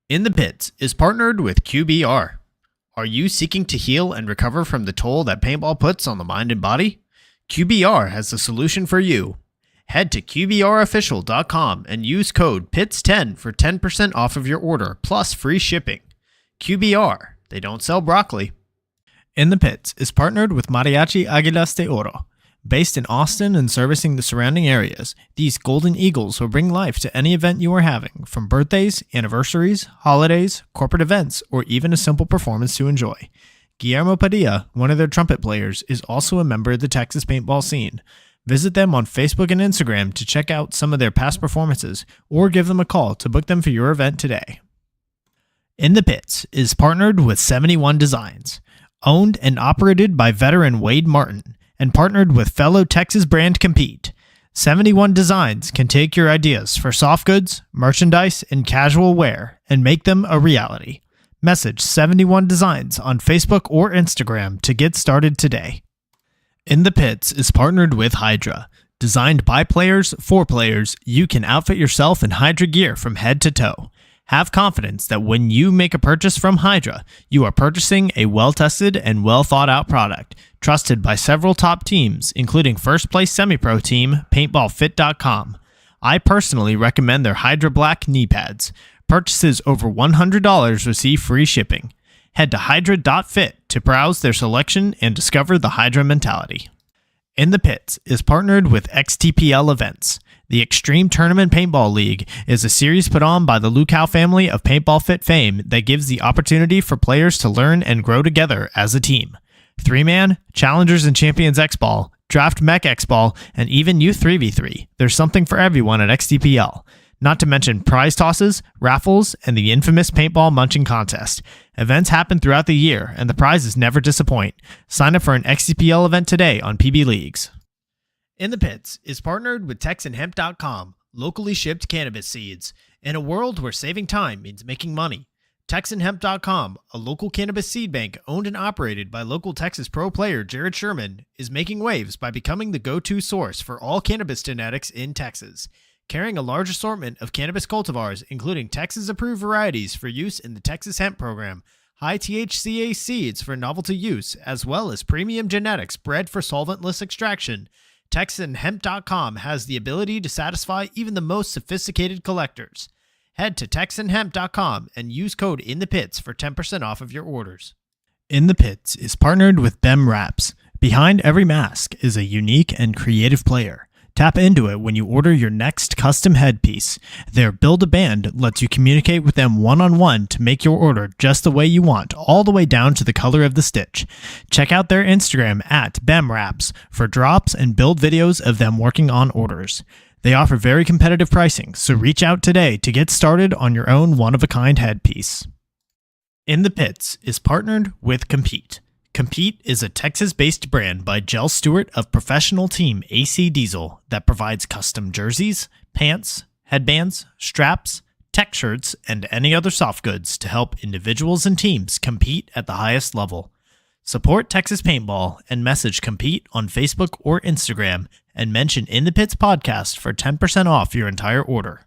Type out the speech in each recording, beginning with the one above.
In the Pits is partnered with QBR. Are you seeking to heal and recover from the toll that paintball puts on the mind and body? QBR has the solution for you. Head to QBRofficial.com and use code PITS10 for 10% off of your order plus free shipping. QBR, they don't sell broccoli. In the Pits is partnered with Mariachi Águilas de Oro. Based in Austin and servicing the surrounding areas, these golden eagles will bring life to any event you are having, from birthdays, anniversaries, holidays, corporate events, or even a simple performance to enjoy. Guillermo Padilla, one of their trumpet players, is also a member of the Texas paintball scene. Visit them on Facebook and Instagram to check out some of their past performances, or give them a call to book them for your event today. In the Pits is partnered with 71 Designs. Owned and operated by veteran Wade Martin, and partnered with fellow Texas brand Compete. 71 Designs can take your ideas for soft goods, merchandise, and casual wear and make them a reality. Message 71 Designs on Facebook or Instagram to get started today. In the Pits is partnered with Hydra. Designed by players for players, you can outfit yourself in Hydra gear from head to toe. Have confidence that when you make a purchase from Hydra, you are purchasing a well-tested and well-thought-out product, trusted by several top teams, including first-place semi-pro team PaintballFit.com. I personally recommend their Hydra Black knee pads. Purchases over $100 receive free shipping. Head to hydra.fit to browse their selection and discover the Hydra mentality. In the Pits is partnered with XTPL Events. The Extreme Tournament Paintball League is a series put on by the Lukow family of Paintball Fit fame that gives the opportunity for players to learn and grow together as a team. 3-man, Challengers and Champions X-Ball, Draft Mech X-Ball, and even Youth 3v3. There's something for everyone at XTPL. Not to mention prize tosses, raffles, and the infamous paintball munching contest. Events happen throughout the year, and the prizes never disappoint. Sign up for an XTPL event today on PB Leagues. In the Pits is partnered with TexanHemp.com, locally shipped cannabis seeds. In a world where saving time means making money, TexanHemp.com, a local cannabis seed bank owned and operated by local Texas pro player Jared Sherman, is making waves by becoming the go-to source for all cannabis genetics in Texas. Carrying a large assortment of cannabis cultivars, including Texas-approved varieties for use in the Texas Hemp Program, high THCA seeds for novelty use, as well as premium genetics bred for solventless extraction, TexanHemp.com has the ability to satisfy even the most sophisticated collectors. Head to TexanHemp.com and use code INTHEPITS for 10% off of your orders. In the Pits is partnered with BEM Wraps. Behind every mask is a unique and creative player. Tap into it when you order your next custom headpiece. Their Build-A-Band lets you communicate with them one-on-one to make your order just the way you want, all the way down to the color of the stitch. Check out their Instagram at BEMWraps for drops and build videos of them working on orders. They offer very competitive pricing, so reach out today to get started on your own one-of-a-kind headpiece. In the Pits is partnered with Compete. Compete is a Texas-based brand by Jell Stewart of professional team AC Diesel that provides custom jerseys, pants, headbands, straps, tech shirts, and any other soft goods to help individuals and teams compete at the highest level. Support Texas Paintball and message Compete on Facebook or Instagram and mention In the Pits Podcast for 10% off your entire order.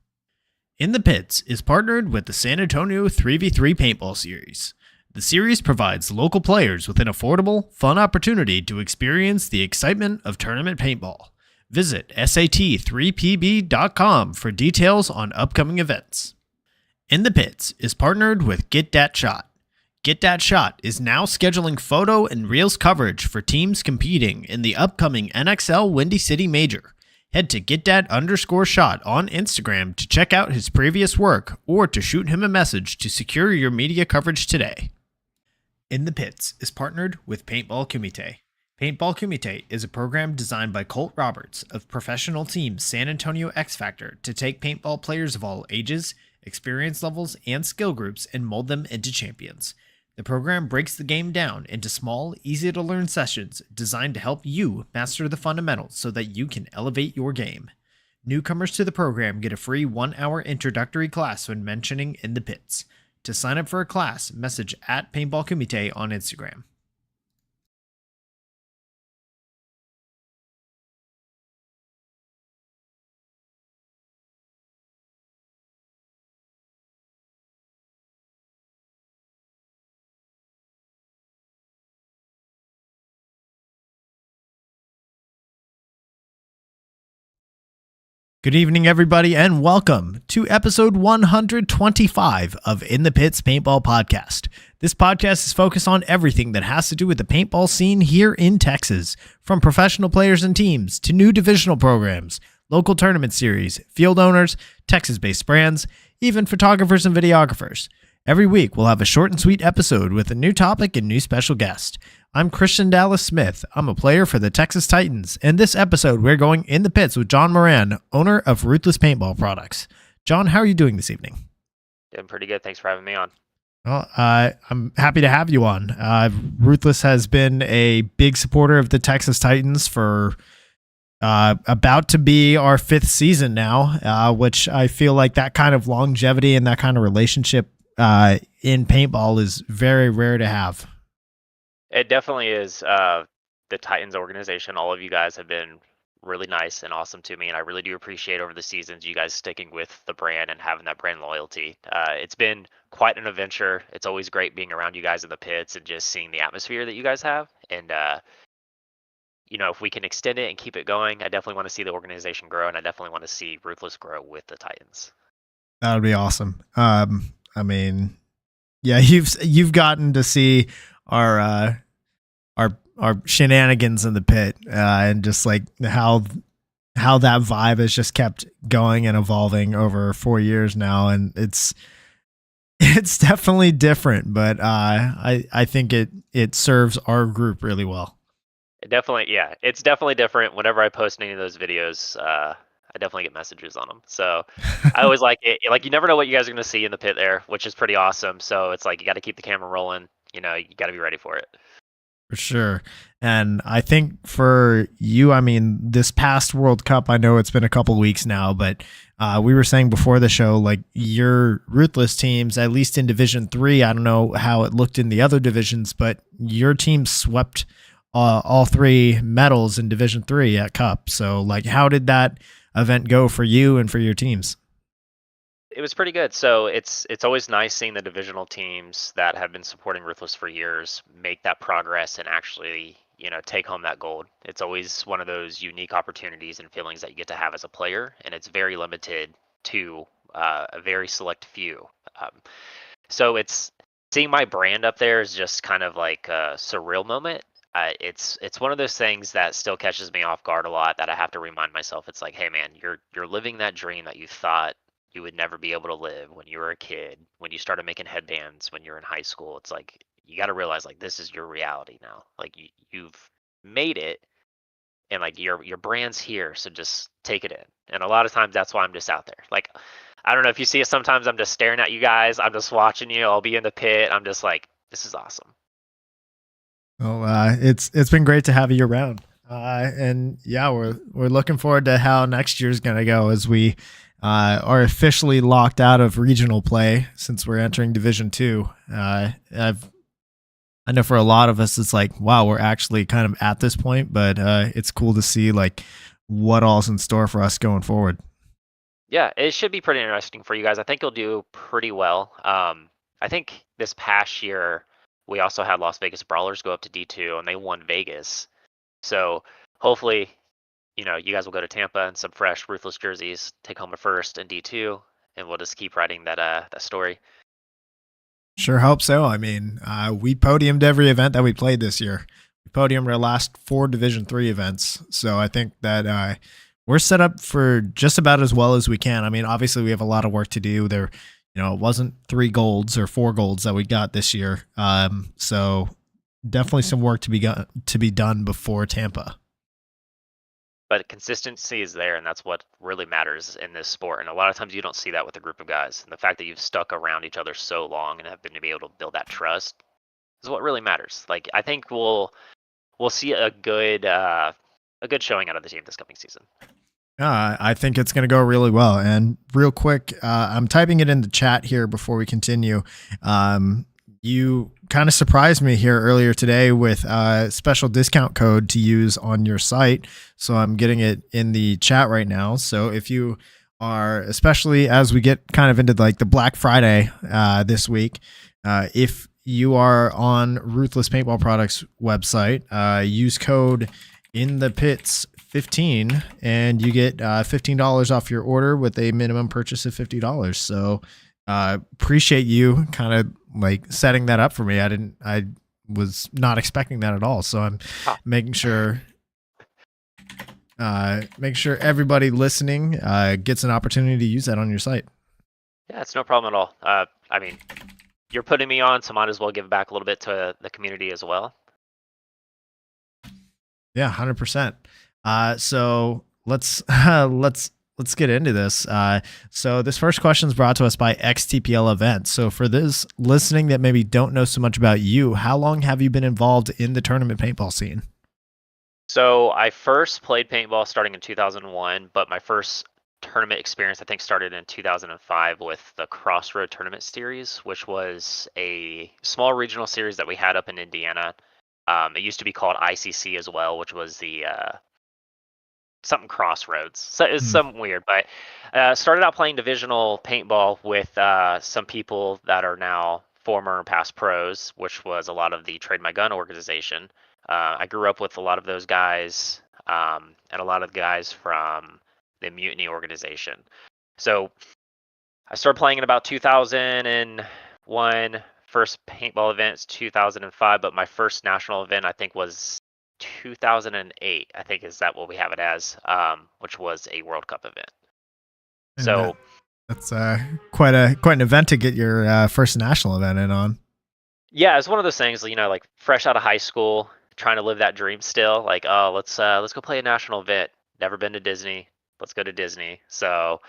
In the Pits is partnered with the San Antonio 3v3 Paintball Series. The series provides local players with an affordable, fun opportunity to experience the excitement of tournament paintball. Visit sat3pb.com for details on upcoming events. In the Pits is partnered with Get Dat Shot. Get Dat Shot is now scheduling photo and reels coverage for teams competing in the upcoming NXL Windy City Major. Head to GetDat_shot on Instagram to check out his previous work or to shoot him a message to secure your media coverage today. In the Pits is partnered with Paintball Kumite. Paintball Kumite is a program designed by Colt Roberts of professional team San Antonio X Factor to take paintball players of all ages, experience levels, and skill groups and mold them into champions. The program breaks the game down into small, easy-to-learn sessions designed to help you master the fundamentals so that you can elevate your game. Newcomers to the program get a free 1-hour introductory class when mentioning In the Pits. To sign up for a class, message at Paintball Kumite on Instagram. Good evening, everybody, and welcome to episode 125 of In the Pits Paintball Podcast. This podcast is focused on everything that has to do with the paintball scene here in Texas, from professional players and teams to new divisional programs, local tournament series, field owners, Texas-based brands, even photographers and videographers. Every week, we'll have a short and sweet episode with a new topic and new special guest. I'm Christian Dallas Smith. I'm a player for the Texas Titans, and this episode, we're going in the pits with John Moran, owner of Ruthless Paintball Products. John, how are you doing this evening? Doing pretty good. Thanks for having me on. Well, I'm happy to have you on. Ruthless has been a big supporter of the Texas Titans for about to be our 5th season now, which I feel like that kind of longevity and that kind of relationship in paintball is very rare to have. It definitely is. The Titans organization, all of you guys have been really nice and awesome to me, and I really do appreciate over the seasons you guys sticking with the brand and having that brand loyalty. It's been quite an adventure. It's always great being around you guys in the pits and just seeing the atmosphere that you guys have. And if we can extend it and keep it going, I definitely want to see the organization grow, and I definitely want to see Ruthless grow with the Titans. That would be awesome. I mean, yeah, you've gotten to see our shenanigans in the pit, and just like how that vibe has just kept going and evolving over 4 years now, and it's definitely different, but I think it serves our group really well. It's definitely different. Whenever I post any of those videos, I definitely get messages on them. So I always like it. Like, you never know what you guys are going to see in the pit there, which is pretty awesome. So it's like, you got to keep the camera rolling. You got to be ready for it. For sure. And I think for you, I mean, this past World Cup, I know it's been a couple weeks now, but we were saying before the show, like, your Ruthless teams, at least in Division 3, I don't know how it looked in the other divisions, but your team swept all 3 medals in Division 3 at Cup. So, like, how did that event go for you and for your teams? It was pretty good. So it's always nice seeing the divisional teams that have been supporting Ruthless for years make that progress and actually, take home that gold. It's always one of those unique opportunities and feelings that you get to have as a player, and it's very limited to a very select few. So it's seeing my brand up there is just kind of like a surreal moment. It's one of those things that still catches me off guard a lot, that I have to remind myself. It's like, hey man, you're living that dream that you thought you would never be able to live when you were a kid, when you started making headbands when you're in high school. It's like, you got to realize, like, this is your reality now. Like, you've made it, and like your brand's here, so just take it in. And a lot of times that's why I'm just out there. Like, I don't know if you see it, sometimes I'm just staring at you guys, I'm just watching you, I'll be in the pit, I'm just like, this is awesome. Well, it's been great to have you around, and yeah, we're looking forward to how next year's gonna go, as we are officially locked out of regional play since we're entering Division 2. I know for a lot of us, it's like, wow, we're actually kind of at this point, but it's cool to see like what all's in store for us going forward. Yeah, it should be pretty interesting for you guys. I think you'll do pretty well. I think this past year, we also had Las Vegas Brawlers go up to D2, and they won Vegas. So hopefully, you guys will go to Tampa in some fresh Ruthless jerseys, take home a first in D2, and we'll just keep writing that story. Sure hope so. I mean, we podiumed every event that we played this year. We podiumed our last 4 Division 3 events. So I think that we're set up for just about as well as we can. I mean, obviously we have a lot of work to do there. It wasn't 3 golds or 4 golds that we got this year. So definitely some work to be done before Tampa. But consistency is there, and that's what really matters in this sport. And a lot of times you don't see that with a group of guys. And the fact that you've stuck around each other so long and have been able to build that trust is what really matters. Like, I think we'll see a good showing out of the team this coming season. I think it's going to go really well. And real quick, I'm typing it in the chat here before we continue. You kind of surprised me here earlier today with a special discount code to use on your site. So I'm getting it in the chat right now. So if you are, especially as we get kind of into like the Black Friday this week, if you are on Ruthless Paintball Products website, use code INTHEPITS 15, and you get $15 off your order with a minimum purchase of $50. So appreciate you kind of like setting that up for me. I was not expecting that at all. So I'm making sure everybody listening gets an opportunity to use that on your site. Yeah, it's no problem at all. I mean, you're putting me on, so might as well give back a little bit to the community as well. Yeah, 100%. So let's get into this. So this first question is brought to us by XTPL Events. So for those listening that maybe don't know so much about you, how long have you been involved in the tournament paintball scene? So I first played paintball starting in 2001, but my first tournament experience I think started in 2005 with the Crossroad Tournament Series, which was a small regional series that we had up in Indiana. It used to be called ICC as well, which was the something Crossroads. So it's something weird, but started out playing divisional paintball with some people that are now former and past pros, which was a lot of the Trade My Gun organization. I grew up with a lot of those guys and a lot of the guys from the Mutiny organization. So I started playing in about 2001. First paintball events 2005, but my first national event I think was 2008. I think is that what we have it as, which was a World Cup event. And so that's quite an event to get your first national event in on. Yeah, it's one of those things, like fresh out of high school, trying to live that dream still. Like, oh, let's go play a national event. Never been to Disney. Let's go to Disney. So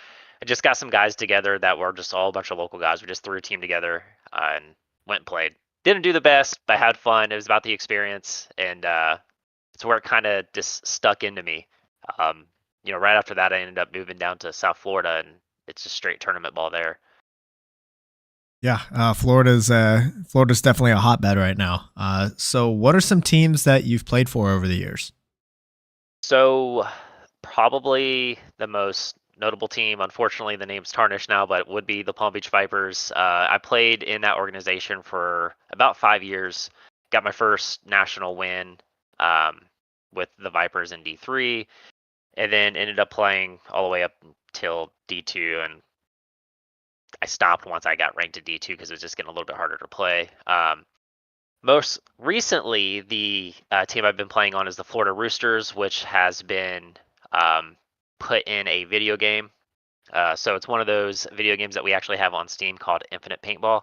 I just got some guys together that were just all a bunch of local guys. We just threw a team together and went and played. Didn't do the best, but had fun. It was about the experience, and it's where it kind of just stuck into me. Right after that, I ended up moving down to South Florida, and it's just straight tournament ball there. Yeah, Florida's definitely a hotbed right now. So what are some teams that you've played for over the years? So probably the most notable team, unfortunately the name's tarnished now, but it would be the Palm Beach Vipers. I played in that organization for about 5 years. Got my first national win with the Vipers in D3, and then ended up playing all the way up till D2, and I stopped once I got ranked to D2 because it was just getting a little bit harder to play. Most recently, the team I've been playing on is the Florida Roosters, which has been put in a video game. So it's one of those video games that we actually have on Steam called Infinite Paintball.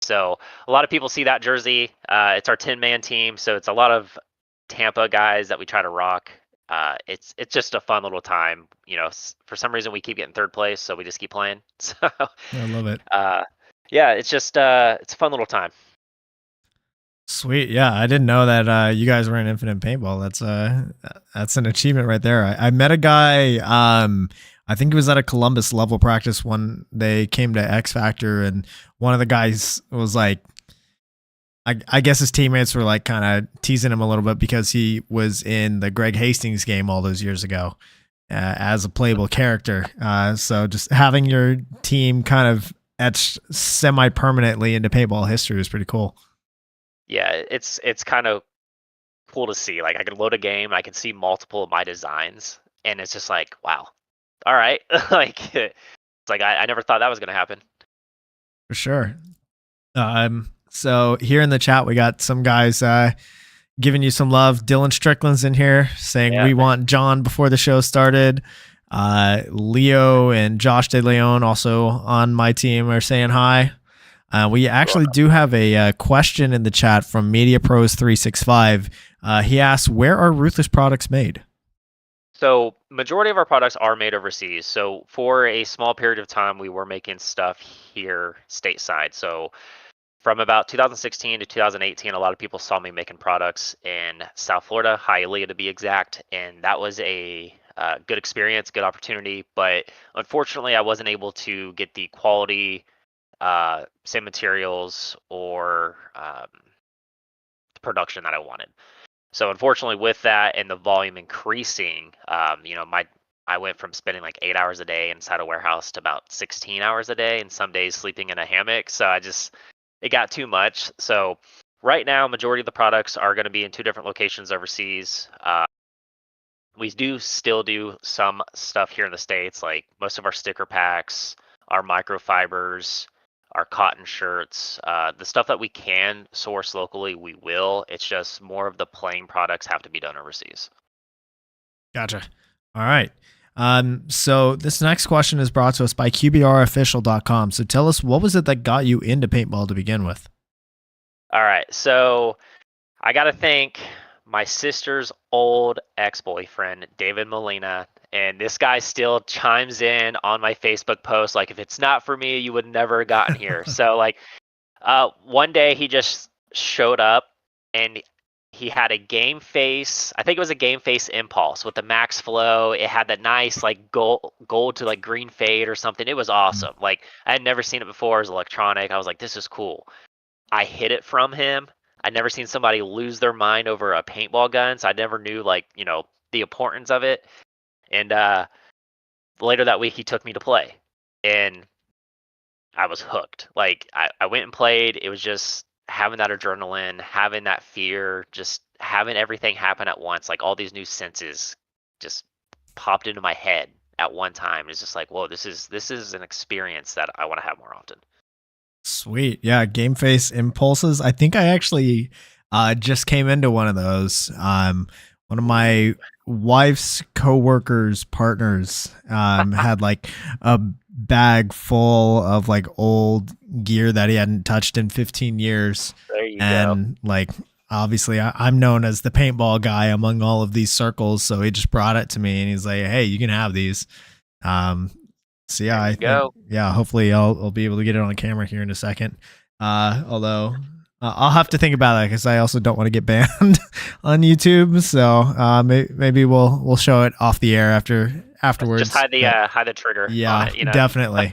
So a lot of people see that jersey. It's our 10-man team, so it's a lot of Tampa guys that we try to rock. It's just a fun little time. For some reason we keep getting third place, so we just keep playing. So I love it. Yeah, it's just it's a fun little time. Sweet. Yeah, I didn't know that you guys were in Infinite Paintball. That's an achievement right there. I met a guy, I think he was at a Columbus level practice when they came to X Factor, and one of the guys was like, I guess his teammates were like kind of teasing him a little bit because he was in the Greg Hastings game all those years ago as a playable character. So just having your team kind of etched semi-permanently into paintball history was pretty cool. Yeah, it's kind of cool to see. Like I can load a game, I can see multiple of my designs, and it's just like, wow, all right. Like it's like I never thought that was gonna happen. For sure. So here in the chat, we got some guys giving you some love. Dylan Strickland's in here saying we want John before the show started. Leo and Josh De Leon also on my team are saying hi. We actually do have a question in the chat from Media Pros 365. He asks, where are Ruthless products made? So majority of our products are made overseas. So for a small period of time, we were making stuff here stateside. So from about 2016 to 2018, a lot of people saw me making products in South Florida, Hialeah to be exact, and that was a good experience, good opportunity. But unfortunately, I wasn't able to get the quality, same materials, or the production that I wanted. So unfortunately, with that and the volume increasing, I went from spending like 8 hours a day inside a warehouse to about 16 hours a day, and some days sleeping in a hammock. So it got too much. So right now, majority of the products are going to be in 2 different locations overseas. we do still do some stuff here in the States, like most of our sticker packs, our microfibers, our cotton shirts, the stuff that we can source locally, we will. It's just more of the plain products have to be done overseas. Gotcha. All right. So this next question is brought to us by QBRofficial.com. So tell us, what was it that got you into paintball to begin with? All right, so I got to thank my sister's old ex-boyfriend, David Molina, and this guy still chimes in on my Facebook post like, if it's not for me, you would never have gotten here. So like, one day he just showed up and he had a game face. I think it was a game face impulse with the max flow. It had that nice like gold to like green fade or something. It was awesome. Like I had never seen it before. It was electronic. I was like, this is cool. I hid it from him. I'd never seen somebody lose their mind over a paintball gun, so I never knew like, the importance of it. And later that week he took me to play. And I was hooked. Like I went and played. It was just having that adrenaline, having that fear, just having everything happen at once. Like all these new senses just popped into my head at one time. It's just like, whoa, this is an experience that I want to have more often. Sweet. Yeah, game face impulses. I think I actually just came into one of those. One of my wife's coworkers' partners had like a bag full of like old gear that he hadn't touched in 15 years. There you And like obviously I'm known as the paintball guy among all of these circles, so he just brought it to me and he's like, "Hey, you can have these." So yeah, I think, yeah, hopefully I'll be able to get it on camera here in a second. Although I'll have to think about that because I also don't want to get banned on YouTube. So maybe we'll show it off the air afterwards. Just hide the trigger. Yeah, definitely.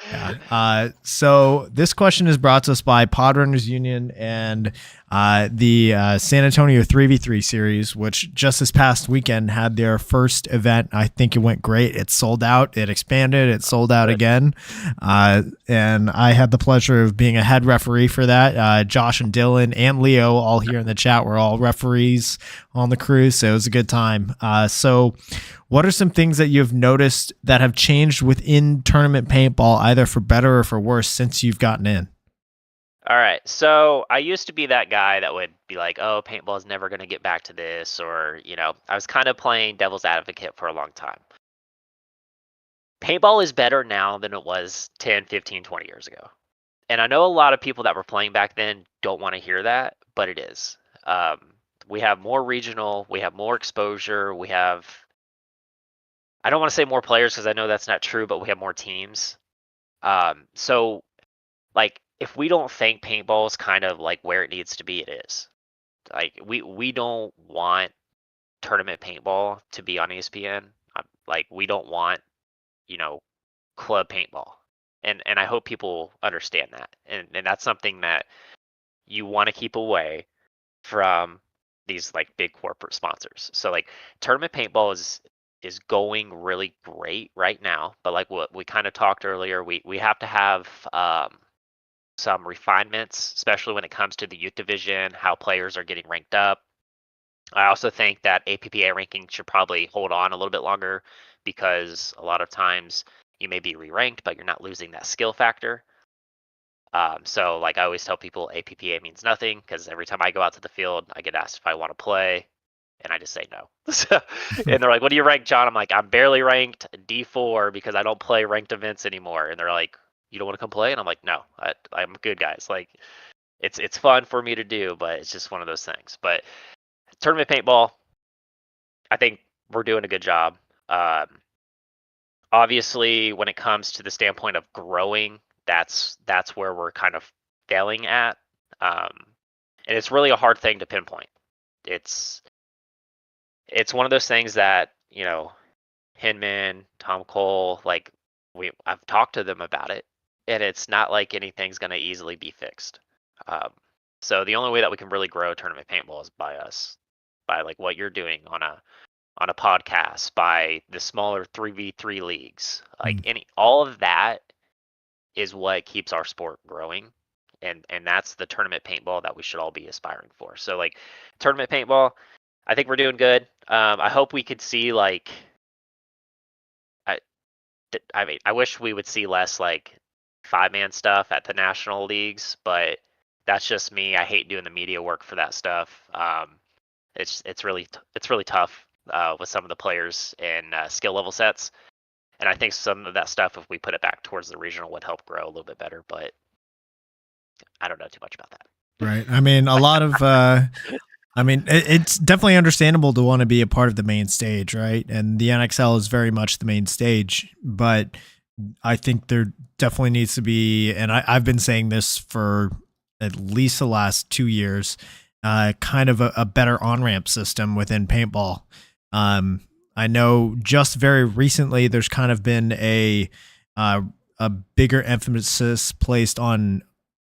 Yeah. So this question is brought to us by Podrunners Union and the San Antonio 3v3 series, which just this past weekend had their first event. I think it went great. It sold out. It expanded. It sold out again. And I had the pleasure of being a head referee for that. Josh and Dylan and Leo, all here in the chat, were all referees on the crew. So it was a good time. So what are some things that you've noticed that have changed within tournament paintball, either for better or for worse, since you've gotten in? All right. So I used to be that guy that would be like, oh, paintball is never going to get back to this. Or, I was kind of playing devil's advocate for a long time. Paintball is better now than it was 10, 15, 20 years ago. And I know a lot of people that were playing back then don't want to hear that, but it is. We have more regional. We have more exposure. We have, I don't want to say more players because I know that's not true, but we have more teams. So, like, if we don't think paintball is kind of like where it needs to be, it is. Like, we don't want tournament paintball to be on ESPN. Like, we don't want, club paintball. And I hope people understand that. And that's something that you want to keep away from these like big corporate sponsors. So like tournament paintball is going really great right now, but like what we kind of talked earlier, we have to have some refinements, especially when it comes to the youth division, how players are getting ranked up. I also think that APPA ranking should probably hold on a little bit longer because a lot of times you may be re-ranked, but you're not losing that skill factor. So like I always tell people, APPA means nothing because every time I go out to the field, I get asked if I want to play, and I just say no. And they're like, "What do you rank, John?" I'm like, "I'm barely ranked D4 because I don't play ranked events anymore." And they're like, "You don't want to come play?" And I'm like, "No, I'm good, guys. Like, it's fun for me to do, but it's just one of those things." But tournament paintball, I think we're doing a good job. Obviously, when it comes to the standpoint of growing, that's where we're kind of failing at, and it's really a hard thing to pinpoint. It's one of those things that Hinman, Tom Cole, like I've talked to them about it, and it's not like anything's going to easily be fixed. So the only way that we can really grow tournament paintball is by like what you're doing on a podcast, by the smaller 3v3 leagues, like all of that is what keeps our sport growing, and that's the tournament paintball that we should all be aspiring for. So like tournament paintball, I think we're doing good. I hope we could see like, I mean, I wish we would see less like 5-man stuff at the national leagues, but that's just me. I hate doing the media work for that stuff. It's really tough with some of the players in skill level sets, and I think some of that stuff, if we put it back towards the regional, would help grow a little bit better. But I don't know too much about that. Right. I mean, a lot of, it's definitely understandable to want to be a part of the main stage, right? And the NXL is very much the main stage, but I think there definitely needs to be, and I've been saying this for at least the last 2 years, kind of a better on-ramp system within paintball. I know just very recently there's kind of been a bigger emphasis placed on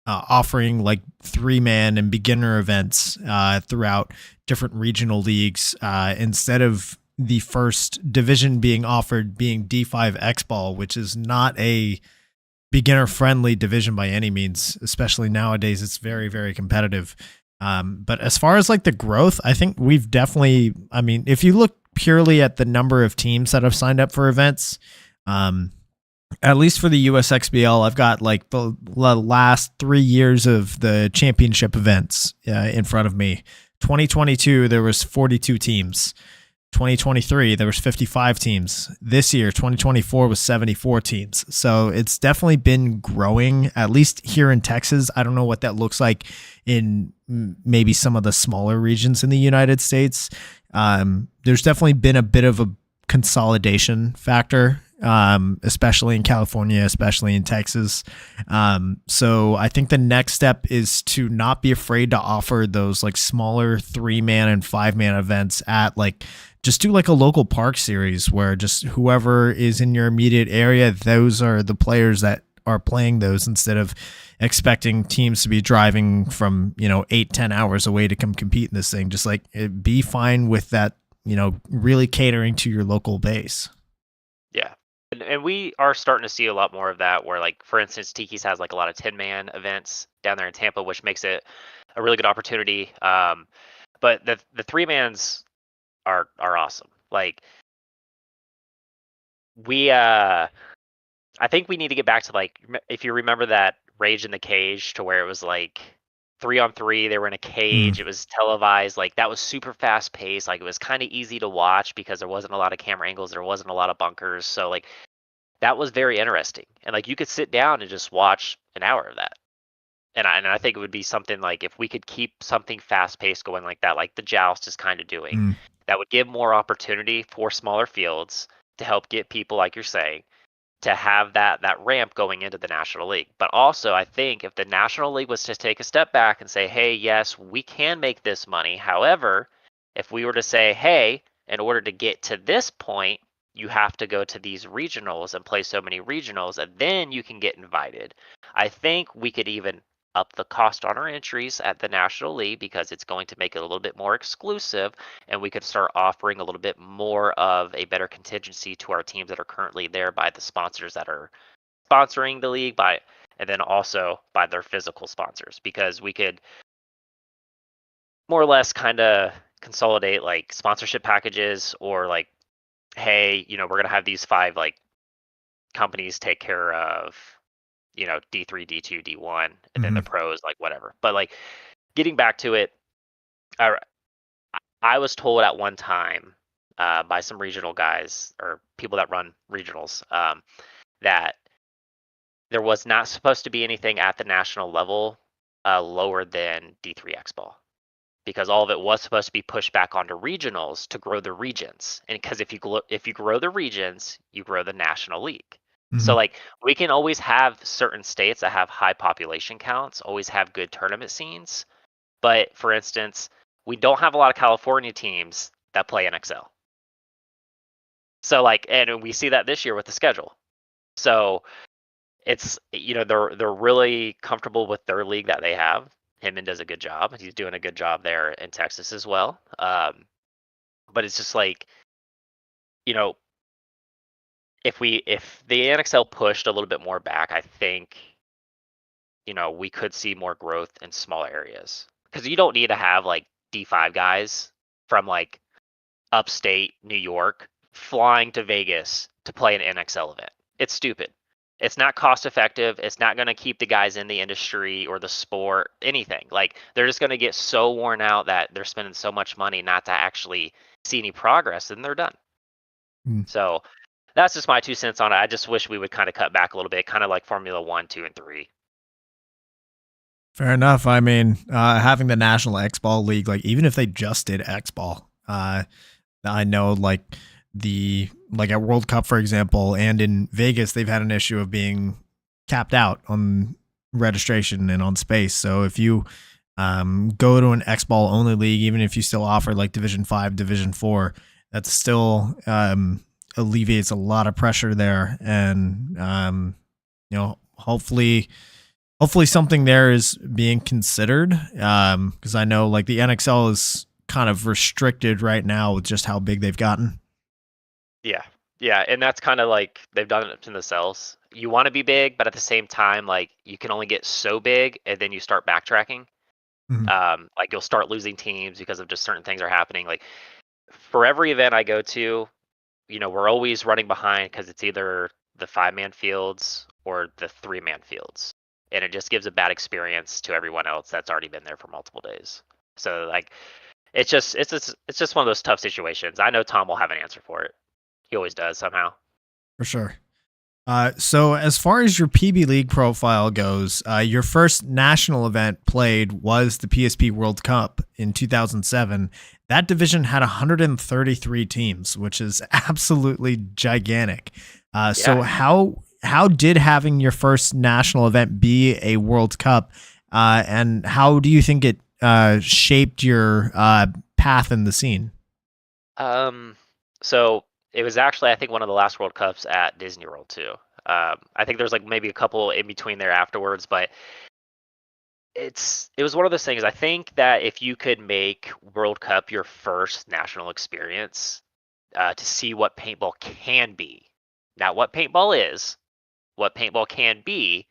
offering like 3-man and beginner events throughout different regional leagues instead of the first division being offered being D5 X Ball, which is not a beginner friendly division by any means, especially nowadays. It's very, very competitive. But as far as like the growth, I think we've definitely, I mean, if you look purely at the number of teams that have signed up for events, at least for the USXBL, I've got like the last 3 years of the championship events in front of me. 2022, there was 42 teams. 2023, there was 55 teams. This year, 2024, was 74 teams. So it's definitely been growing, at least here in Texas. I don't know what that looks like in maybe some of the smaller regions in the United States. There's definitely been a bit of a consolidation factor, especially in California, especially in Texas. So I think the next step is to not be afraid to offer those like smaller 3-man and 5-man events at like, just do like a local park series where just whoever is in your immediate area, those are the players that are playing those, instead of expecting teams to be driving from, 8-10 hours away to come compete in this thing. Just like be fine with that, really catering to your local base. Yeah. And we are starting to see a lot more of that where, like, for instance, Tiki's has like a lot of 10-man events down there in Tampa, which makes it a really good opportunity. But the 3-mans are awesome. Like, we I think we need to get back to, like, if you remember that Rage in the Cage, to where it was like 3-on-3, they were in a cage, it was televised, like that was super fast paced, like it was kind of easy to watch because there wasn't a lot of camera angles, there wasn't a lot of bunkers, so like that was very interesting, and like you could sit down and just watch an hour of that. And I think it would be something like, if we could keep something fast paced going like that, like the Joust is kind of doing, that would give more opportunity for smaller fields to help get people, like you're saying, to have that ramp going into the National League. But also, I think if the National League was to take a step back and say, hey, yes, we can make this money. However, if we were to say, hey, in order to get to this point, you have to go to these regionals and play so many regionals, and then you can get invited. I think we could even up the cost on our entries at the National League, because it's going to make it a little bit more exclusive, and we could start offering a little bit more of a better contingency to our teams that are currently there by the sponsors that are sponsoring the league, and then also by their physical sponsors, because we could more or less kind of consolidate like sponsorship packages, or like, hey, we're going to have these 5 like companies take care of, D3, D2, D1, and then the pros, like whatever. But like, getting back to it, I was told at one time by some regional guys or people that run regionals that there was not supposed to be anything at the national level lower than D3 X Ball, because all of it was supposed to be pushed back onto regionals to grow the regions. And because if you grow the regions, you grow the National League. So like, we can always have certain states that have high population counts, always have good tournament scenes. But for instance, we don't have a lot of California teams that play NXL. So like, and we see that this year with the schedule. So it's, they're really comfortable with their league that they have. Hinman does a good job. He's doing a good job there in Texas as well. But it's just like, if the NXL pushed a little bit more back, I think, we could see more growth in smaller areas, because you don't need to have like D5 guys from like upstate New York flying to Vegas to play an NXL event. It's stupid. It's not cost effective. It's not going to keep the guys in the industry or the sport, anything. Like they're just going to get so worn out that they're spending so much money not to actually see any progress, and they're done. So that's just my 2 cents on it. I just wish we would kind of cut back a little bit, kind of like Formula 1, 2, and 3. Fair enough. I mean, having the National X-Ball League, like even if they just did X-Ball, I know like at World Cup, for example, and in Vegas, they've had an issue of being capped out on registration and on space. So if you go to an X-Ball only league, even if you still offer like Division 5, Division 4, that's still alleviates a lot of pressure there. And, hopefully something there is being considered. Cause I know like the NXL is kind of restricted right now with just how big they've gotten. Yeah, and that's kind of like they've done it in the cells. You want to be big, but at the same time, like you can only get so big, and then you start backtracking. Like you'll start losing teams because of just certain things are happening. Like for every event I go to, we're always running behind because it's either the 5-man fields or the 3-man fields, and it just gives a bad experience to everyone else that's already been there for multiple days. So like, it's just one of those tough situations. I know Tom will have an answer for it. He always does somehow. For sure. So as far as your PB League profile goes, your first national event played was the PSP World Cup in 2007. That division had 133 teams, which is absolutely gigantic. So how did having your first national event be a World Cup, and how do you think it shaped your path in the scene? So it was actually, I think, one of the last World Cups at Disney World too. I think there's like maybe a couple in between there afterwards, but it was one of those things. I think that if you could make World Cup your first national experience, to see what paintball can be, not what paintball is, what paintball can be,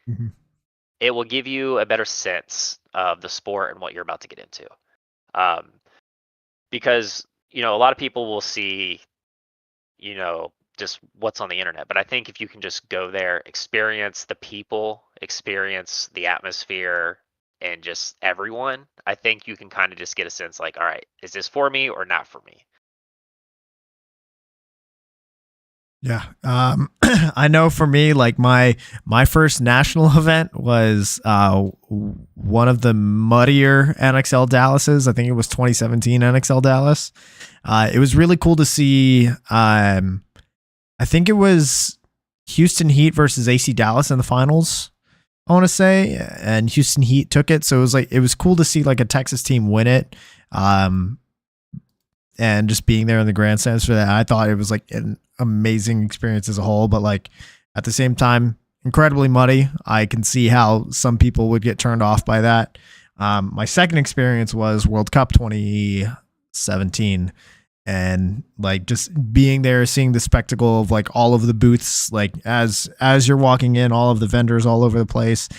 it will give you a better sense of the sport and what you're about to get into. Because a lot of people will see just what's on the internet. But I think if you can just go there, experience the people, experience the atmosphere, and just everyone, I think you can kind of just get a sense like, all right, is this for me or not for me? Yeah. I know for me, like my first national event was one of the muddier NXL Dallases. I think it was 2017 NXL Dallas. It was really cool to see. I think it was Houston Heat versus AC Dallas in the finals, I want to say, and Houston Heat took it. So it was cool to see like a Texas team win it. And just being there in the grandstands for that, I thought it was like an amazing experience as a whole, but like at the same time, incredibly muddy. I can see how some people would get turned off by that. My second experience was World Cup 2017, and like just being there, seeing the spectacle of like all of the booths, like as you're walking in, all of the vendors all over the place,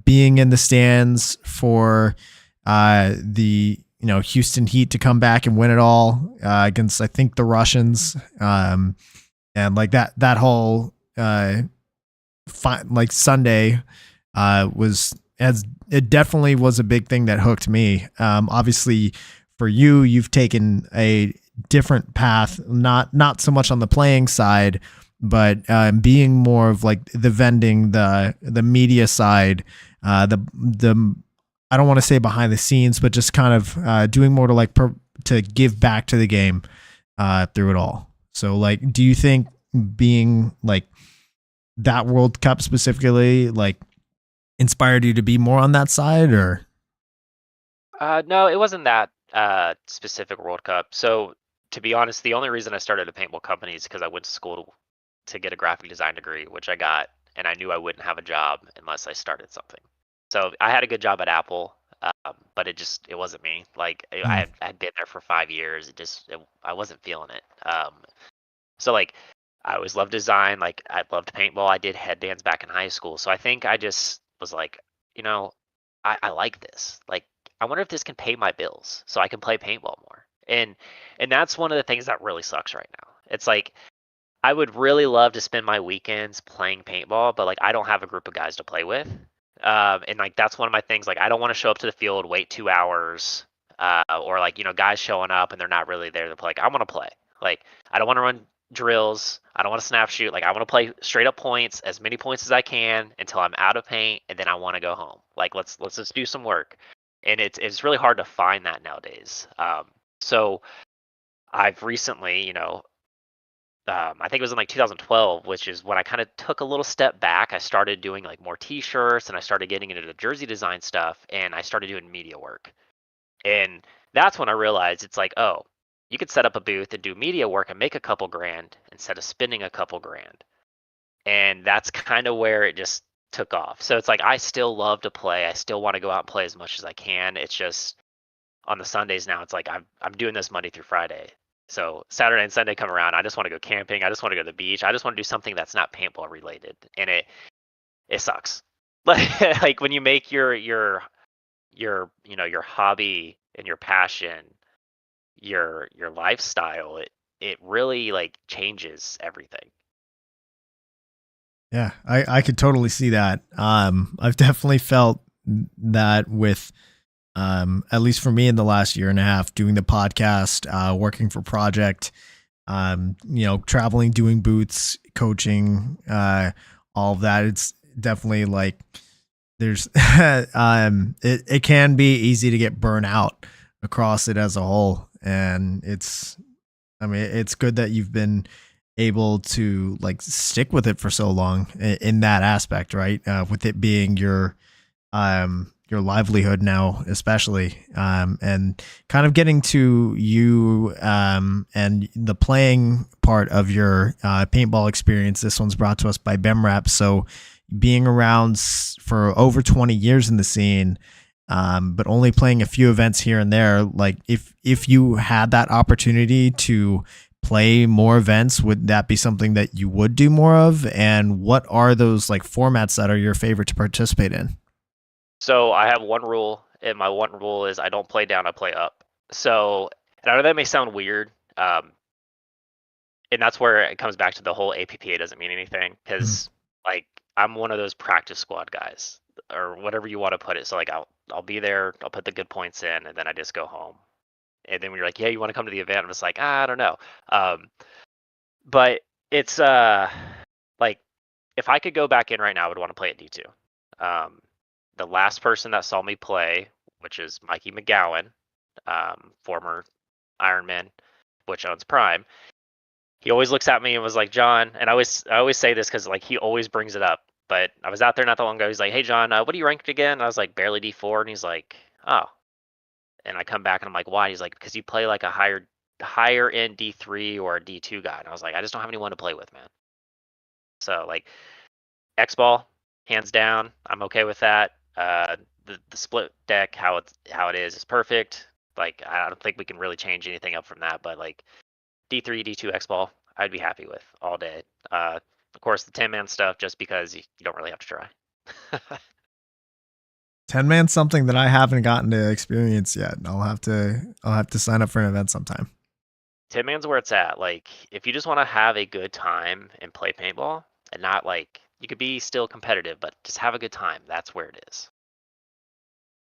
being in the stands for the Houston Heat to come back and win it all against, I think, the Russians. And like that whole like Sunday it definitely was a big thing that hooked me. Obviously for you've taken a different path, not so much on the playing side, but being more of like the vending, the media side, the I don't want to say behind the scenes, but just kind of doing more to to give back to the game through it all. So like, do you think being like that World Cup specifically like inspired you to be more on that side, or? No, it wasn't that specific World Cup. So to be honest, the only reason I started a paintball company is because I went to school to get a graphic design degree, which I got, and I knew I wouldn't have a job unless I started something. So I had a good job at Apple, but it wasn't me. Like I had been there for 5 years. I wasn't feeling it. So like I always loved design. Like I loved paintball. I did headbands back in high school. So I think I just was like, I like this. Like I wonder if this can pay my bills so I can play paintball more. And that's one of the things that really sucks right now. It's like I would really love to spend my weekends playing paintball, but like I don't have a group of guys to play with. And like that's one of my things. Like I don't want to show up to the field, wait 2 hours, or like guys showing up and they're not really there to play. Like I want to play. Like I don't want to run drills. I don't want to snap shoot. Like I want to play straight up points, as many points as I can until I'm out of paint, and then I want to go home. Like let's just do some work. And it's really hard to find that nowadays. So I've recently, I think it was in like 2012, which is when I kind of took a little step back. I started doing like more t-shirts and I started getting into the jersey design stuff and I started doing media work. And that's when I realized it's like, oh, you could set up a booth and do media work and make a couple grand instead of spending a couple grand. And that's kind of where it just took off. So it's like I still love to play. I still want to go out and play as much as I can. It's just on the Sundays now, it's like I'm doing this Monday through Friday. So Saturday and Sunday come around, I just want to go camping. I just want to go to the beach. I just want to do something that's not paintball related, and it sucks. Like when you make your hobby and your passion your lifestyle, it really like changes everything. Yeah, I could totally see that. I've definitely felt that with at least for me in the last year and a half, doing the podcast, working for Project, traveling, doing booths, coaching, all of that. It's definitely like there's it can be easy to get burnt out across it as a whole. And it's good that you've been able to like stick with it for so long in that aspect, right? With it being your livelihood now, especially, and kind of getting to you, and the playing part of your paintball experience. This one's brought to us by BEMRAP. So being around for over 20 years in the scene, but only playing a few events here and there. Like if you had that opportunity to play more events, would that be something that you would do more of? And what are those like formats that are your favorite to participate in? So I have one rule, and my one rule is I don't play down, I play up. So, and I know that may sound weird, and that's where it comes back to the whole APPA doesn't mean anything, because like I'm one of those practice squad guys, or whatever you want to put it. So like I'll be there, I'll put the good points in, and then I just go home. And then when you're like, yeah, you want to come to the event? I'm just like, I don't know. But it's like if I could go back in right now, I would want to play at D2. The last person that saw me play, which is Mikey McGowan, former Ironman, which owns Prime, he always looks at me and was like, John, and I always say this because like he always brings it up. But I was out there not that long ago. He's like, hey John, what are you ranked again? And I was like, barely D4, and he's like, oh. And I come back and I'm like, why? He's like, because you play like a higher end D3 or a D2 guy. And I was like, I just don't have anyone to play with, man. So like X-Ball, hands down, I'm okay with that. The split deck, how it is perfect. Like I don't think we can really change anything up from that. But like D3, D2, X-Ball, I'd be happy with all day. Of course, the 10-man stuff, just because you don't really have to try. 10-man, something that I haven't gotten to experience yet. I'll have to sign up for an event sometime. 10-man's where it's at. Like if you just want to have a good time and play paintball, and not like you could be still competitive, but just have a good time. That's where it is.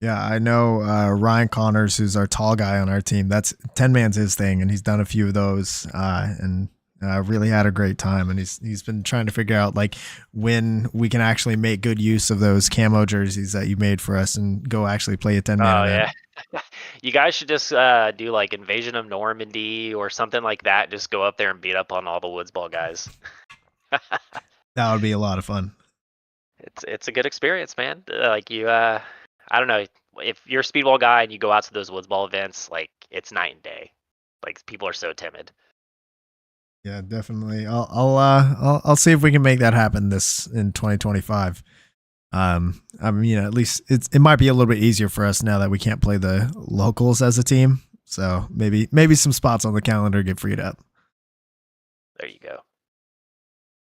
Yeah, I know Ryan Connors, who's our tall guy on our team. That's 10-man's his thing, and he's done a few of those, and really had a great time. And he's been trying to figure out like when we can actually make good use of those camo jerseys that you made for us and go actually play a 10-man event. Yeah. You guys should just do like Invasion of Normandy or something like that. Just go up there and beat up on all the Woodsball guys. That would be a lot of fun. It's a good experience, man. Like you, I don't know, if you're a speedball guy and you go out to those Woodsball events, like it's night and day. Like people are so timid. Yeah, definitely. I'll see if we can make that happen in 2025. I mean, at least it might be a little bit easier for us now that we can't play the locals as a team. So maybe some spots on the calendar get freed up. There you go.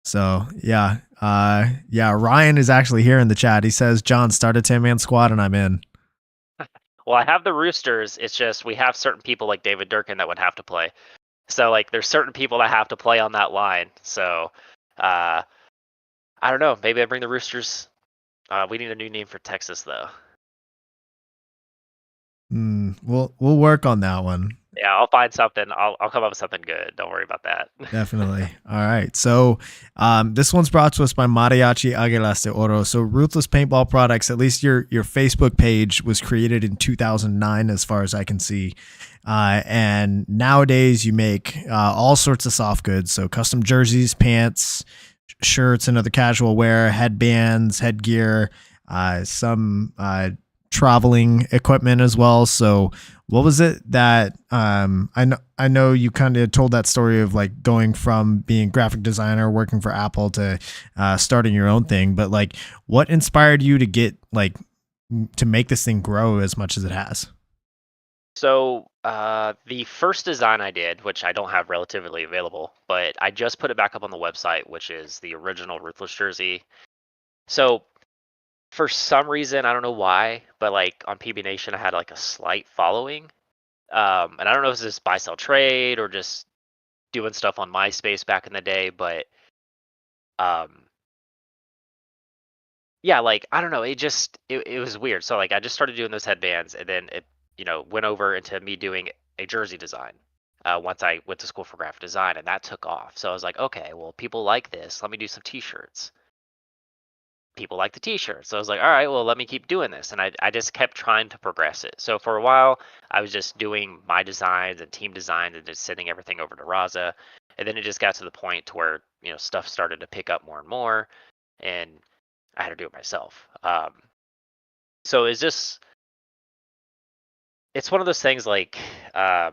So yeah. Ryan is actually here in the chat. He says, John, start a 10-man squad and I'm in. Well, I have the Roosters. It's just we have certain people like David Durkin that would have to play. So like there's certain people that have to play on that line. So I don't know. Maybe I bring the Roosters. We need a new name for Texas though. We'll work on that one. Yeah, I'll find something. I'll come up with something good. Don't worry about that. Definitely. All right. So this one's brought to us by Mariachi Aguilas de Oro. So Ruthless Paintball Products, at least your Facebook page was created in 2009, as far as I can see. And nowadays you make all sorts of soft goods. So custom jerseys, pants, shirts, and other casual wear, headbands, headgear, some traveling equipment as well. So what was it that I know you kind of told that story of like going from being graphic designer, working for Apple, to starting your own thing, but like what inspired you to get like to make this thing grow as much as it has? So the first design I did, which I don't have relatively available, but I just put it back up on the website, which is the original Ruthless jersey. So for some reason, I don't know why, but like on PB Nation, I had like a slight following. And I don't know if it's just buy sell trade or just doing stuff on MySpace back in the day, but yeah, like I don't know, it was weird. So like I just started doing those headbands, and then it went over into me doing a jersey design. Once I went to school for graphic design, and that took off. So I was like, okay, well, people like this. Let me do some T-shirts. People like the T-shirts. So I was like, all right, well, let me keep doing this. And I just kept trying to progress it. So for a while, I was just doing my designs and team designs and just sending everything over to Raza. And then it just got to the point to where, stuff started to pick up more and more. And I had to do it myself. So it's one of those things like, I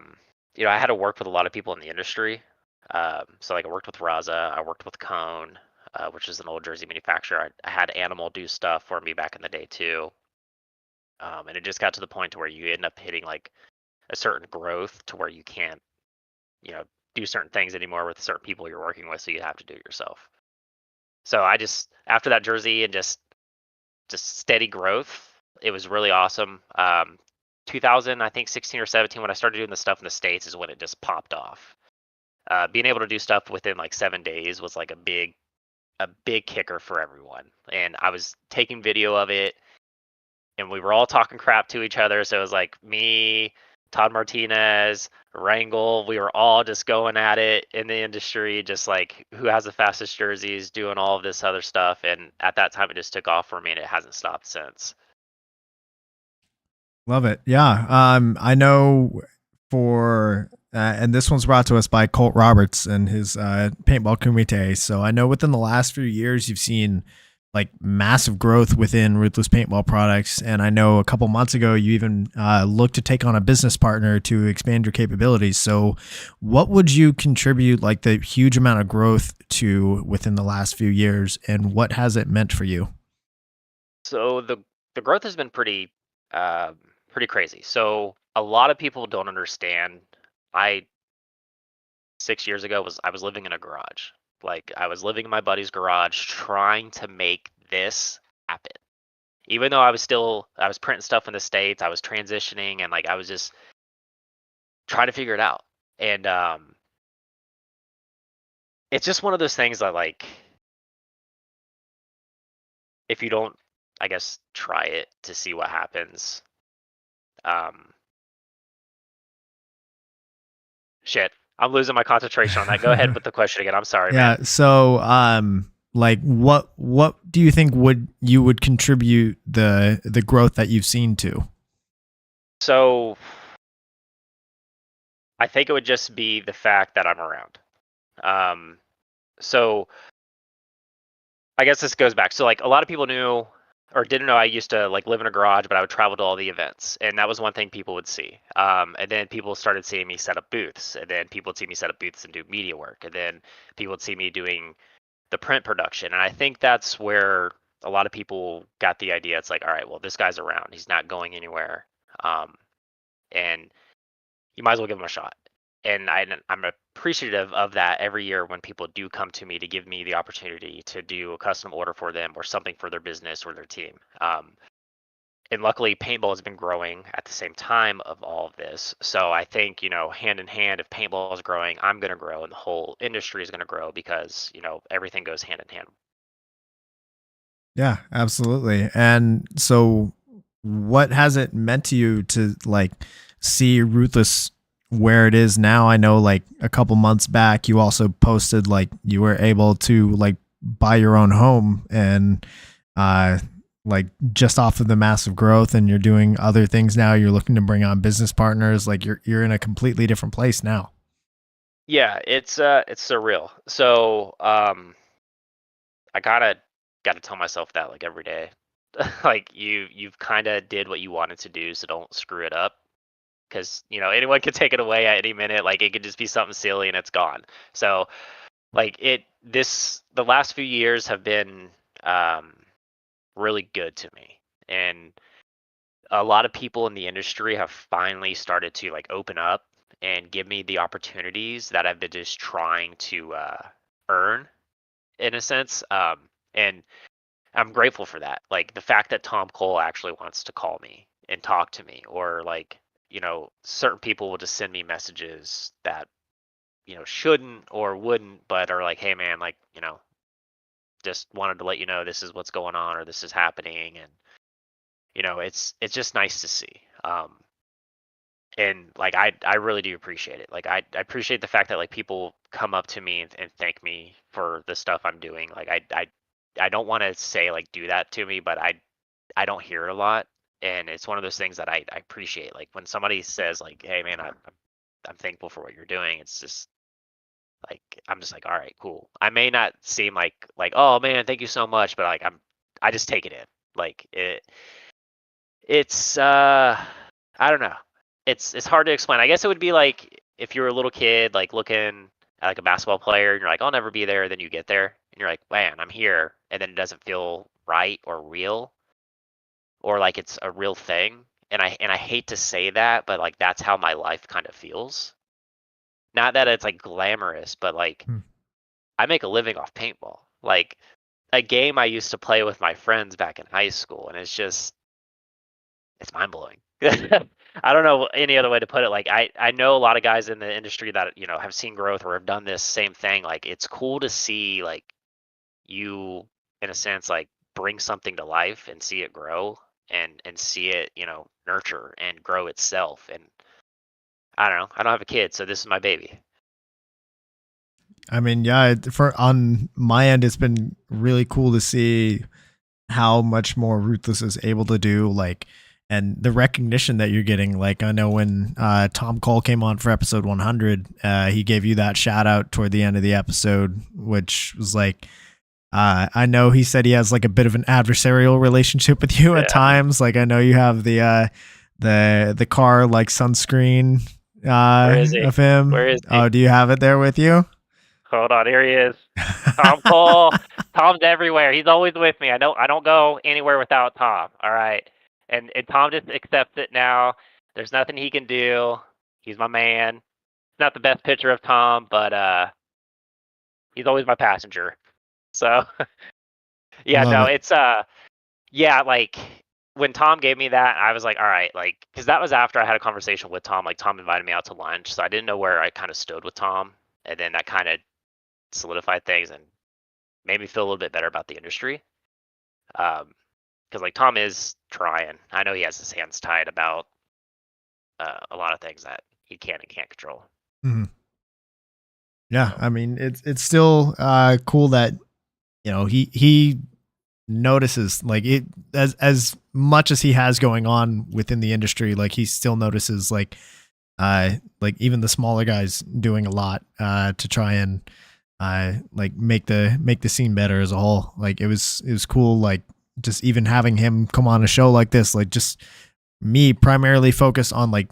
had to work with a lot of people in the industry. So like I worked with Raza, I worked with Cone, which is an old jersey manufacturer. I had Animal do stuff for me back in the day too. And it just got to the point to where you end up hitting like a certain growth to where you can't, do certain things anymore with certain people you're working with. So you have to do it yourself. So I just, after that jersey and just steady growth, it was really awesome. 2000, I think 16 or 17, when I started doing the stuff in the States is when it just popped off. Being able to do stuff within like 7 days was like a big kicker for everyone. And I was taking video of it, and we were all talking crap to each other. So it was like me, Todd Martinez, Wrangle, we were all just going at it in the industry, just like who has the fastest jerseys, doing all of this other stuff. And at that time, it just took off for me, and it hasn't stopped since. Love it. Yeah. I know for, and this one's brought to us by Colt Roberts and his paintball kumite. So I know within the last few years, you've seen like massive growth within Ruthless Paintball Products. And I know a couple months ago, you even looked to take on a business partner to expand your capabilities. So what would you contribute like the huge amount of growth to within the last few years, and what has it meant for you? So the growth has been pretty crazy. So a lot of people don't understand. 6 years ago I was living in a garage. Like I was living in my buddy's garage trying to make this happen. Even though I was printing stuff in the States, I was transitioning, and like I was just trying to figure it out. And it's just one of those things that like if you don't, I guess, try it to see what happens. Shit, I'm losing my concentration on that. Go ahead with the question again. I'm sorry, Yeah. man. So, like what do you think would contribute the growth that you've seen to? So I think it would just be the fact that I'm around. So I guess this goes back. So like a lot of people knew or didn't know I used to like live in a garage, but I would travel to all the events, and that was one thing people would see. And then people started seeing me set up booths, and then people would see me set up booths and do media work, and then people would see me doing the print production. And I think that's where a lot of people got the idea. It's like, all right, well, this guy's around. He's not going anywhere. And you might as well give him a shot. And I'm appreciative of that every year when people do come to me to give me the opportunity to do a custom order for them or something for their business or their team. and luckily paintball has been growing at the same time of all of this. So I think, hand in hand, if paintball is growing, I'm going to grow and the whole industry is going to grow because, everything goes hand in hand. Yeah, absolutely. And so what has it meant to you to like see Ruthless where it is now? I know like a couple months back you also posted like you were able to like buy your own home and like just off of the massive growth, and you're doing other things now. You're looking to bring on business partners. Like you're in a completely different place now. Yeah, it's surreal. So I gotta tell myself that like every day. Like you've kind of did what you wanted to do, so don't screw it up. Because anyone could take it away at any minute. Like it could just be something silly and it's gone. So like the last few years have been really good to me, and a lot of people in the industry have finally started to like open up and give me the opportunities that I've been just trying to earn in a sense. And I'm grateful for that. Like the fact that Tom Cole actually wants to call me and talk to me, or like, certain people will just send me messages that, shouldn't or wouldn't, but are like, hey man, like, just wanted to let you know this is what's going on or this is happening. And, it's just nice to see. And like, I really do appreciate it. Like, I appreciate the fact that like people come up to me and thank me for the stuff I'm doing. Like, I don't want to say like do that to me, but I don't hear it a lot, and it's one of those things that I appreciate. Like when somebody says like, "Hey man, I'm thankful for what you're doing." It's just like I'm just like, all right, cool. I may not seem like oh man, thank you so much, but like I just take it in. Like it's I don't know. It's hard to explain. I guess it would be like if you were a little kid like looking at like a basketball player and you're like, I'll never be there, then you get there and you're like, man, I'm here, and then it doesn't feel right or real, or like it's a real thing. And I hate to say that, but like that's how my life kind of feels. Not that it's like glamorous, but like Hmm. I make a living off paintball. Like a game I used to play with my friends back in high school, and it's mind blowing. I don't know any other way to put it. Like I know a lot of guys in the industry that have seen growth or have done this same thing. Like it's cool to see like you in a sense like bring something to life and see it grow and see it nurture and grow itself. And I don't know. I don't have a kid, so this is my baby. I mean, yeah, for on my end, it's been really cool to see how much more Ruthless is able to do, like, and the recognition that you're getting. Like, I know when Tom Cole came on for episode 100, he gave you that shout out toward the end of the episode, which was like, I know he said he has like a bit of an adversarial relationship with you at times. Like, I know you have the car like sunscreen Where is he? of him. Where is he? Oh, do you have it there with you? Hold on, here he is. Tom Cole. Tom's everywhere. He's always with me. I don't go anywhere without Tom. All right. And Tom just accepts it now. There's nothing he can do. He's my man. It's not the best picture of Tom, but he's always my passenger. So yeah, Love no, it. it's yeah, like when Tom gave me that, I was like, all right, like because that was after I had a conversation with Tom. Like Tom invited me out to lunch, so I didn't know where I kind of stood with Tom, and then that kind of solidified things and made me feel a little bit better about the industry. Because like Tom is trying. I know he has his hands tied about a lot of things that he can and can't control. Mhm. Yeah, So, I mean, it's still cool that he notices like it as much as he has going on within the industry. Like he still notices like even the smaller guys doing a lot to try and like make the scene better as a whole. Like it was cool, like just even having him come on a show like this, like just me primarily focus on like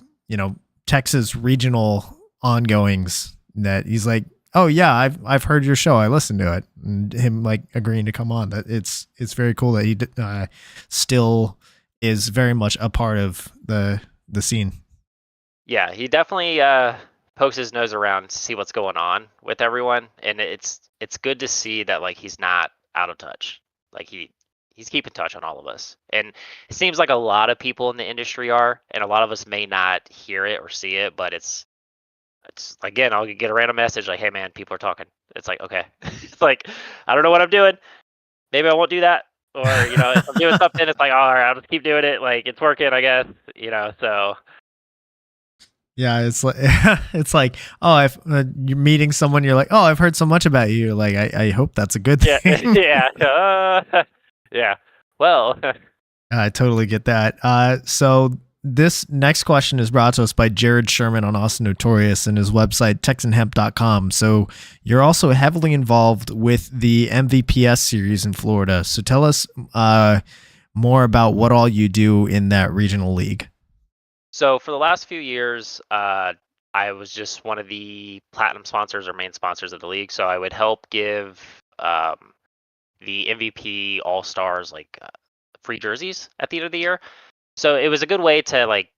Texas regional ongoings, that he's like, oh yeah, I've heard your show, I listened to it, and him like agreeing to come on. That it's very cool that he still is very much a part of the scene. yeah, he definitely pokes his nose around to see what's going on with everyone, and it's good to see that like he's not out of touch. Like he's keeping touch on all of us. And it seems like a lot of people in the industry are, and a lot of us may not hear it or see it, but it's again, I'll get a random message like, "Hey man, people are talking." It's like, okay, it's like I don't know what I'm doing. Maybe I won't do that, or if I'm doing something, it's like, all right, I'll just keep doing it. Like it's working, I guess. So. Yeah, it's like it's like, oh, if you're meeting someone, you're like, oh, I've heard so much about you. You're like, I hope that's a good thing. Yeah, yeah. Well, I totally get that. So this next question is brought to us by Jared Sherman on Austin Notorious and his website texanhemp.com. So you're also heavily involved with the MVPS series in Florida. So tell us more about what all you do in that regional league. So for the last few years, I was just one of the platinum sponsors or main sponsors of the league. So I would help give the MVP All Stars like free jerseys at the end of the year. So it was a good way to like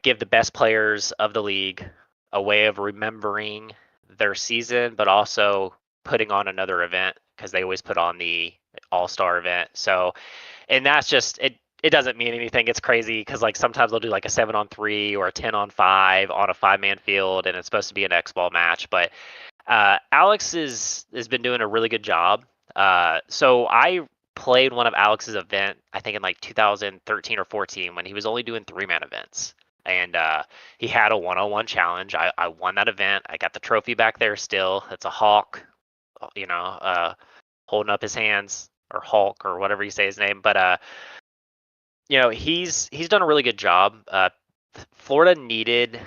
give the best players of the league a way of remembering their season, but also putting on another event because they always put on the All Star event. So, and that's just it. It doesn't mean anything. It's crazy because like sometimes they'll do like a 7-on-3 or a 10-on-5 on a 5-man field, and it's supposed to be an X ball match. But Alex has been doing a really good job. So I played one of Alex's event, I think in like 2013 or 14 when he was only doing 3-man events. And he had a 1-on-1 challenge. I won that event. I got the trophy back there still. It's a hawk, holding up his hands, or Hulk or whatever you say his name. But he's done a really good job. Florida needed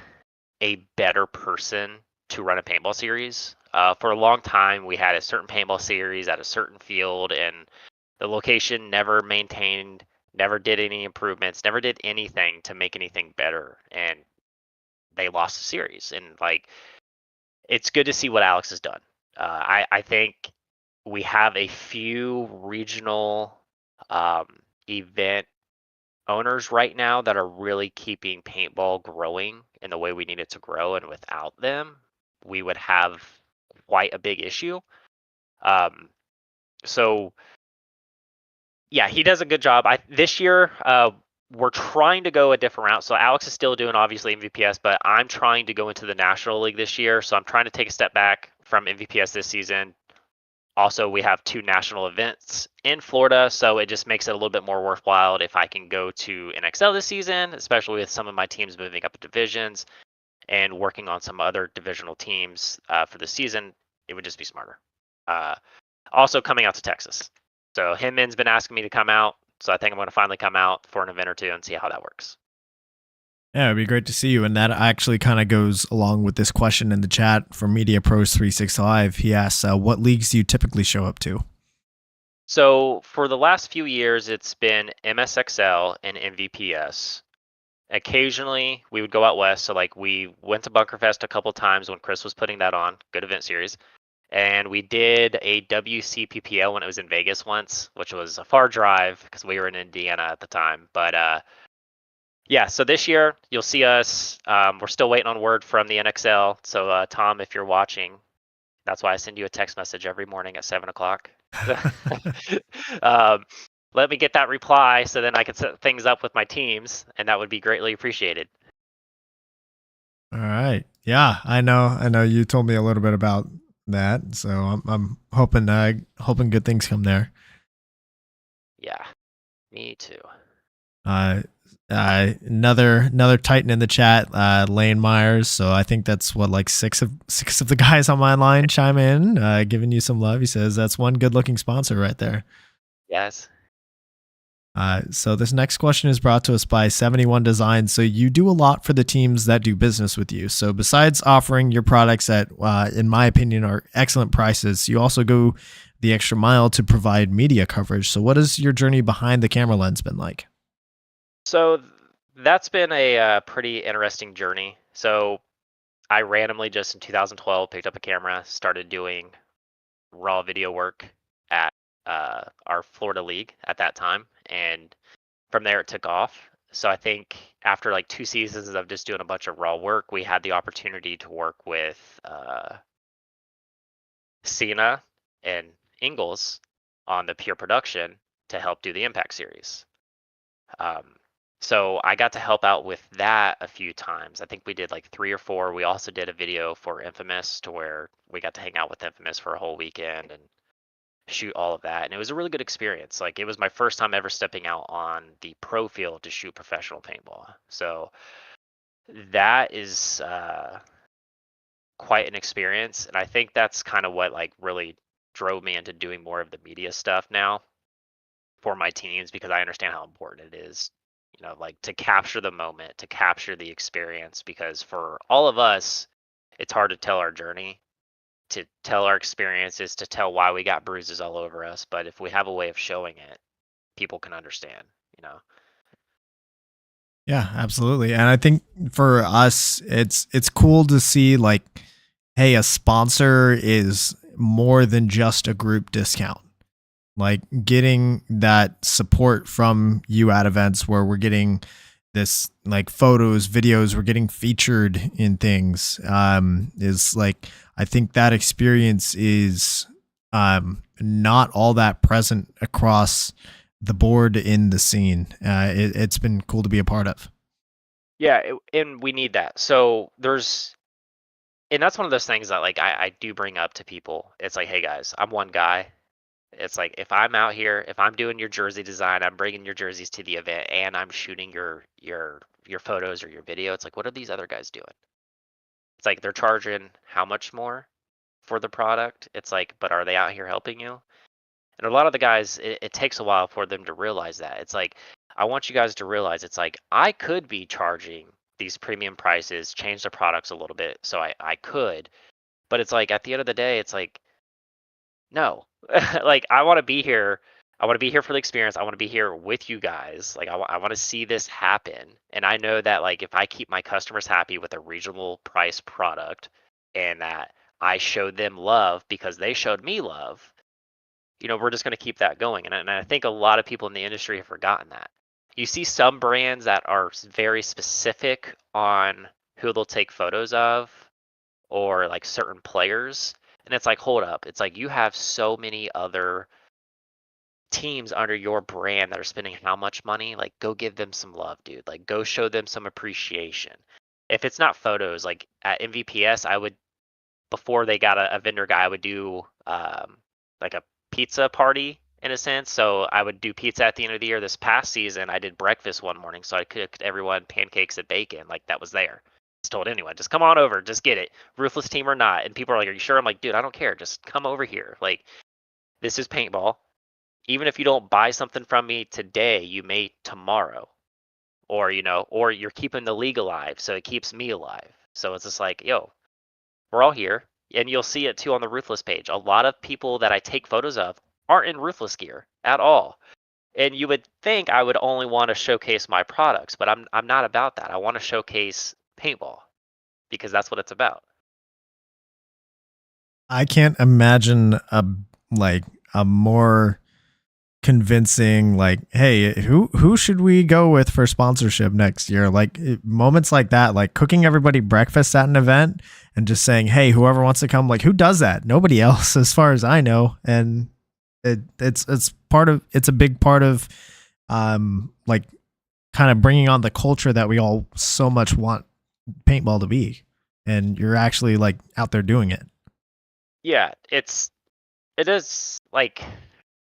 a better person to run a paintball series. For a long time, we had a certain paintball series at a certain field, and the location never maintained, never did any improvements, never did anything to make anything better, and they lost the series. And like, it's good to see what Alex has done. I think we have a few regional event owners right now that are really keeping paintball growing in the way we need it to grow, and without them we would have quite a big issue. So yeah, he does a good job. This year we're trying to go a different route. So Alex is still doing obviously MVPS, but I'm trying to go into the National League this year. So I'm trying to take a step back from MVPS this season. Also, we have 2 national events in Florida, so it just makes it a little bit more worthwhile if I can go to NXL this season, especially with some of my teams moving up divisions and working on some other divisional teams for the season. It would just be smarter. Also coming out to Texas. So Hinman's been asking me to come out, so I think I'm going to finally come out for an event or two and see how that works. Yeah, it'd be great to see you. And that actually kind of goes along with this question in the chat from Media Pros 365. He asks, what leagues do you typically show up to? So for the last few years, it's been MSXL and MVPS. Occasionally, we would go out west. So like we went to Bunkerfest a couple times when Chris was putting that on. Good event series. And we did a WCPPL when it was in Vegas once, which was a far drive because we were in Indiana at the time. But yeah, so this year you'll see us. We're still waiting on word from the NXL. So Tom, if you're watching, that's why I send you a text message every morning at 7:00. Let me get that reply so then I can set things up with my teams, and that would be greatly appreciated. All right. Yeah, I know. You told me a little bit about that, so I'm hoping good things come there. Yeah, me too. Another Titan in the chat, Lane Myers. So I think that's what, like six of the guys on my line chime in, giving you some love. He says that's one good looking sponsor right there. Yes. So this next question is brought to us by 71 Design. So you do a lot for the teams that do business with you. So besides offering your products at, in my opinion, are excellent prices, you also go the extra mile to provide media coverage. So what has your journey behind the camera lens been like? So that's been a pretty interesting journey. So I randomly just in 2012 picked up a camera, started doing raw video work at our Florida league at that time, and from there it took off. So I think after like 2 seasons of just doing a bunch of raw work, we had the opportunity to work with Cena and Ingalls on the pure production to help do the Impact series. So I got to help out with that a few times. I think we did like 3 or 4. We also did a video for Infamous to where we got to hang out with Infamous for a whole weekend and shoot all of that. And it was a really good experience. Like, it was my first time ever stepping out on the pro field to shoot professional paintball. So that is quite an experience. And I think that's kind of what like really drove me into doing more of the media stuff now for my teams, because I understand how important it is, like to capture the moment, to capture the experience, because for all of us, it's hard to tell our journey, to tell our experiences, to tell why we got bruises all over us. But if we have a way of showing it, people can understand. Yeah, absolutely. And I think for us, it's cool to see like, hey, a sponsor is more than just a group discount. Like getting that support from you at events where we're getting this like photos, videos, we're getting featured in things, is like, I think that experience is not all that present across the board in the scene. It's been cool to be a part of. Yeah, and we need that. So and that's one of those things that like I do bring up to people. It's like, hey guys, I'm one guy. It's like, if I'm out here, if I'm doing your jersey design, I'm bringing your jerseys to the event, and I'm shooting your photos or your video. It's like, what are these other guys doing? It's like, they're charging how much more for the product? It's like, but are they out here helping you? And a lot of the guys, it takes a while for them to realize that. It's like, I want you guys to realize, it's like, I could be charging these premium prices, change the products a little bit, so I could. But it's like, at the end of the day, it's like, no. Like, I want to be here. I want to be here for the experience. I want to be here with you guys. Like, I want to see this happen. And I know that, like, if I keep my customers happy with a reasonable price product, and that I showed them love because they showed me love, we're just going to keep that going. And I think a lot of people in the industry have forgotten that. You see some brands that are very specific on who they'll take photos of, or like certain players. And it's like, hold up. It's like, you have so many other teams under your brand that are spending how much money? Like, go give them some love, dude. Like, go show them some appreciation. If it's not photos, like at MVPS, I would, before they got a vendor guy, I would do like a pizza party in a sense. So I would do pizza at the end of the year. This past season, I did breakfast one morning. So I cooked everyone pancakes and bacon. Like, that was there. Just told anyone, just come on over, just get it, Ruthless team or not. And people are like, are you sure? I'm like, dude, I don't care. Just come over here. Like, this is paintball. Even if you don't buy something from me today, you may tomorrow. Or, or you're keeping the league alive, so it keeps me alive. So it's just like, yo, we're all here. And you'll see it too on the Ruthless page. A lot of people that I take photos of aren't in Ruthless gear at all. And you would think I would only want to showcase my products, but I'm not about that. I want to showcase paintball, because that's what it's about. I can't imagine a more convincing, like, hey, who should we go with for sponsorship next year? Like, moments like that, like cooking everybody breakfast at an event and just saying, hey, whoever wants to come. Like, who does that? Nobody else, as far as I know. And it's a big part of like kind of bringing on the culture that we all so much want paintball to be, and you're actually like out there doing it. Yeah, it is like,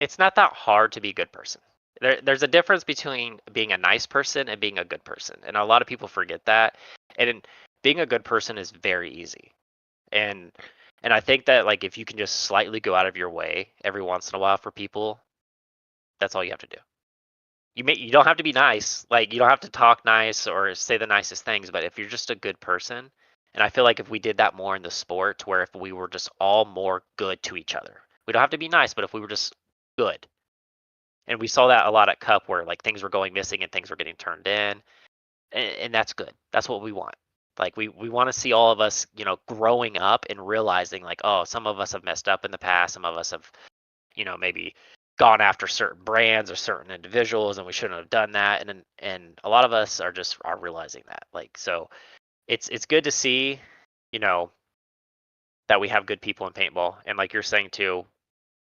it's not that hard to be a good person. There's a difference between being a nice person and being a good person, and a lot of people forget that. And being a good person is very easy. And I think that, like, if you can just slightly go out of your way every once in a while for people, that's all you have to do. You don't have to be nice. Like, you don't have to talk nice or say the nicest things, but if you're just a good person, and I feel like if we did that more in the sport, to where if we were just all more good to each other, we don't have to be nice, but if we were just good. And we saw that a lot at Cup, where like things were going missing and things were getting turned in, and that's good. That's what we want. Like, we want to see all of us, growing up and realizing, like, oh, some of us have messed up in the past. Some of us have, maybe gone after certain brands or certain individuals, and we shouldn't have done that. And a lot of us are realizing that. Like, so it's good to see, that we have good people in paintball. And like you're saying too,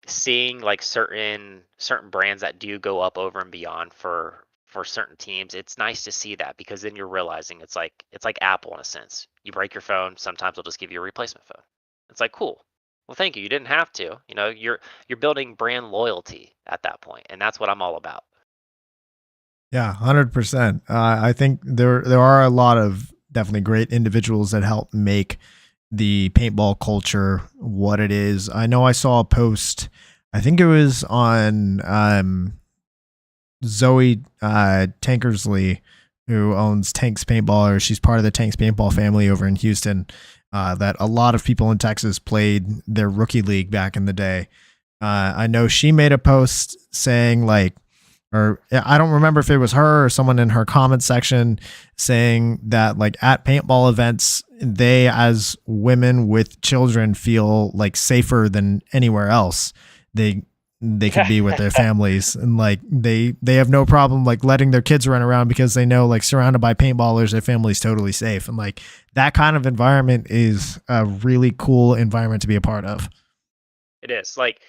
seeing like certain brands that do go up over and beyond for certain teams, it's nice to see that, because then you're realizing it's like Apple in a sense. You break your phone, sometimes they'll just give you a replacement phone. It's like, cool. Well, thank you. You didn't have to. You know, you're building brand loyalty at that point, and that's what I'm all about. Yeah, 100%. I think there are a lot of definitely great individuals that help make the paintball culture what it is. I know I saw a post, I think it was on Zoe Tankersley, who owns Tanks Paintball, or she's part of the Tanks Paintball family over in Houston, that a lot of people in Texas played their rookie league back in the day. I know she made a post saying like, or I don't remember if it was her or someone in her comment section saying that like at paintball events, they as women with children feel like safer than anywhere else. They could be with their families, and like they have no problem like letting their kids run around because they know like surrounded by paintballers, their family's totally safe. And like that kind of environment is a really cool environment to be a part of. It is like,